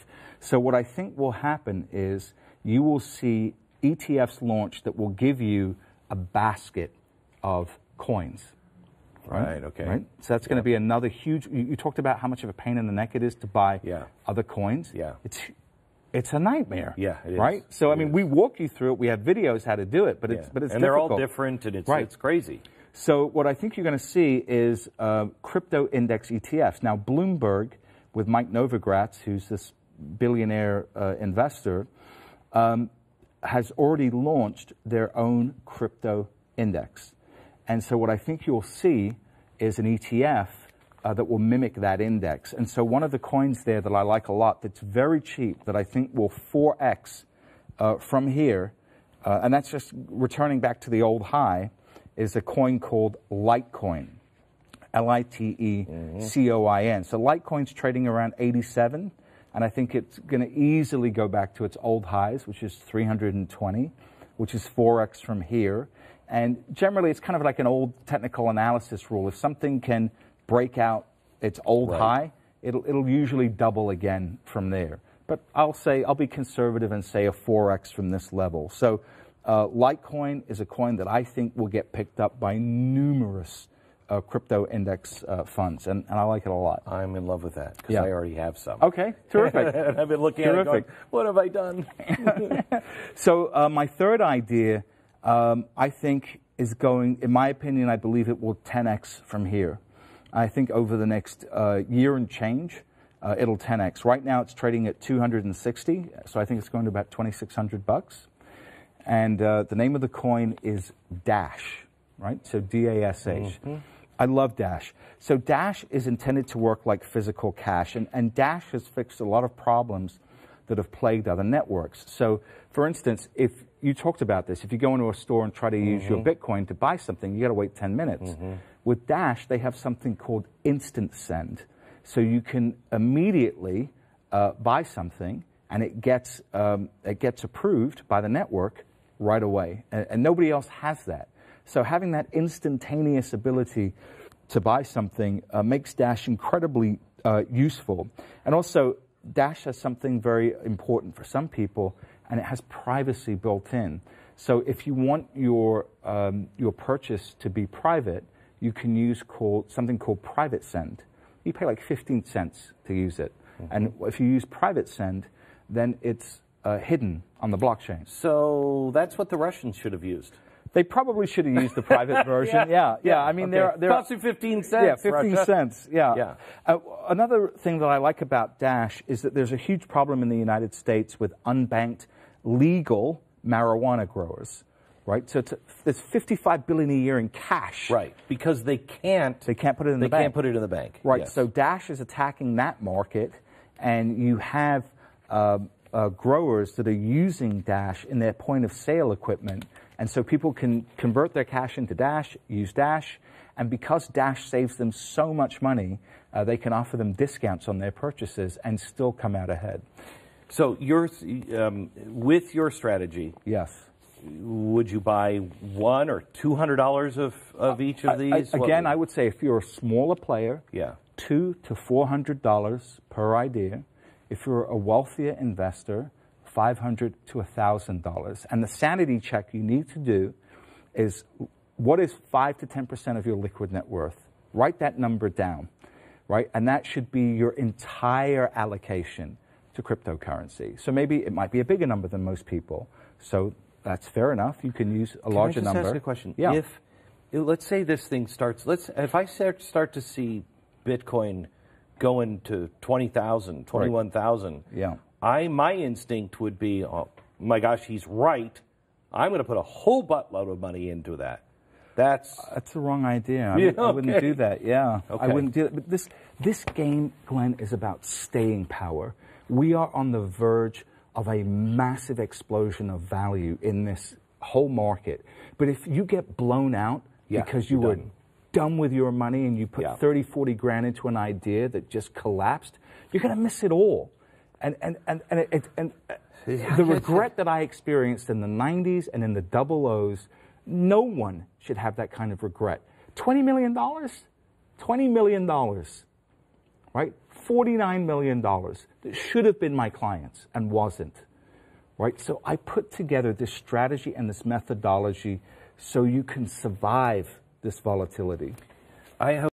B: So what I think will happen is you will see ETFs launch that will give you a basket of coins.
A: Right, okay.
B: Right? So that's going to be another huge, you talked about how much of a pain in the neck it is to buy other coins.
A: Yeah.
B: It's a nightmare.
A: Yeah, it is.
B: Right? So, I mean, we walk you through it. We have videos how to do it, but it's difficult.
A: They're all different, and it's crazy.
B: So what I think you're going to see is crypto index ETFs. Now, Bloomberg, with Mike Novogratz, who's this billionaire investor, has already launched their own crypto index. And so what I think you'll see is an ETF that will mimic that index. And so one of the coins there that I like a lot that's very cheap, that I think will 4x from here, and that's just returning back to the old high, is a coin called Litecoin, Litecoin. So Litecoin's trading around 87, and I think it's going to easily go back to its old highs, which is 320, which is 4x from here. And generally, it's kind of like an old technical analysis rule. If something can break out its old high, it'll usually double again from there. But I'll be conservative and say a 4x from this level. So Litecoin is a coin that I think will get picked up by numerous crypto index funds, and I like it a lot.
A: I'm in love with that because I already have some.
B: Okay, terrific.
A: And I've been looking at it going, what have I done?
B: So my third idea, I think, is going, in my opinion, I believe it will 10x from here. I think over the next year and change, it'll 10x. Right now it's trading at 260, so I think it's going to about $2,600. And the name of the coin is Dash, right? So D-A-S-H. I love Dash. So Dash is intended to work like physical cash, and Dash has fixed a lot of problems that have plagued other networks. So, for instance, if you talked about this, if you go into a store and try to use your Bitcoin to buy something, you got to wait 10 minutes. With Dash, they have something called Instant Send. So you can immediately buy something, and it gets approved by the network right away. And nobody else has that. So having that instantaneous ability to buy something makes Dash incredibly useful. And also, Dash has something very important for some people, and it has privacy built in. So if you want your purchase to be private, you can use something called Private Send. You pay like 15 cents to use it. And if you use Private Send, then it's hidden on the blockchain.
A: So that's what the Russians should have used.
B: They probably should have used the private version. Yeah. I mean,
A: okay.
B: they're
A: costs you 15 cents.
B: Yeah, 15
A: Russia.
B: cents. Yeah. Another thing that I like about Dash is that there's a huge problem in the United States with unbanked legal marijuana growers. Right. So there's $55 billion a year in cash.
A: Right. Because they can't.
B: They can't put it in the bank.
A: They can't put it in the bank.
B: Right.
A: Yes.
B: So Dash is attacking that market, and you have growers that are using Dash in their point of sale equipment. And so people can convert their cash into Dash, use Dash, and because Dash saves them so much money, they can offer them discounts on their purchases and still come out ahead.
A: So with your strategy,
B: yes,
A: would you buy $100 or $200 of each of these?
B: Again, I would say if you're a smaller player,
A: yeah,
B: $200 to $400 per idea. If you're a wealthier investor, $500 to $1,000. And the sanity check you need to do is, what is 5 to 10% of your liquid net worth? Write that number down, right? And that should be your entire allocation to cryptocurrency. So maybe it might be a bigger number than most people. So that's fair enough. You can use a larger number.
A: Can I just ask a question?
B: Yeah.
A: Let's say this thing starts, if I start to see Bitcoin going to 20,000, 21,000,
B: yeah.
A: My instinct would be, oh my gosh, he's right. I'm going to put a whole buttload of money into that. That's
B: the wrong idea. I wouldn't do that. Yeah,
A: okay.
B: I wouldn't do that. But this game, Glenn, is about staying power. We are on the verge of a massive explosion of value in this whole market. But if you get blown out because you were done with your money and you put 30, 40 grand into an idea that just collapsed, you're going to miss it all. And the regret that I experienced in the 90s and in the double O's, no one should have that kind of regret. $20 million? $20 million, right? $49 million that should have been my clients and wasn't, right? So I put together this strategy and this methodology so you can survive this volatility.
A: I hope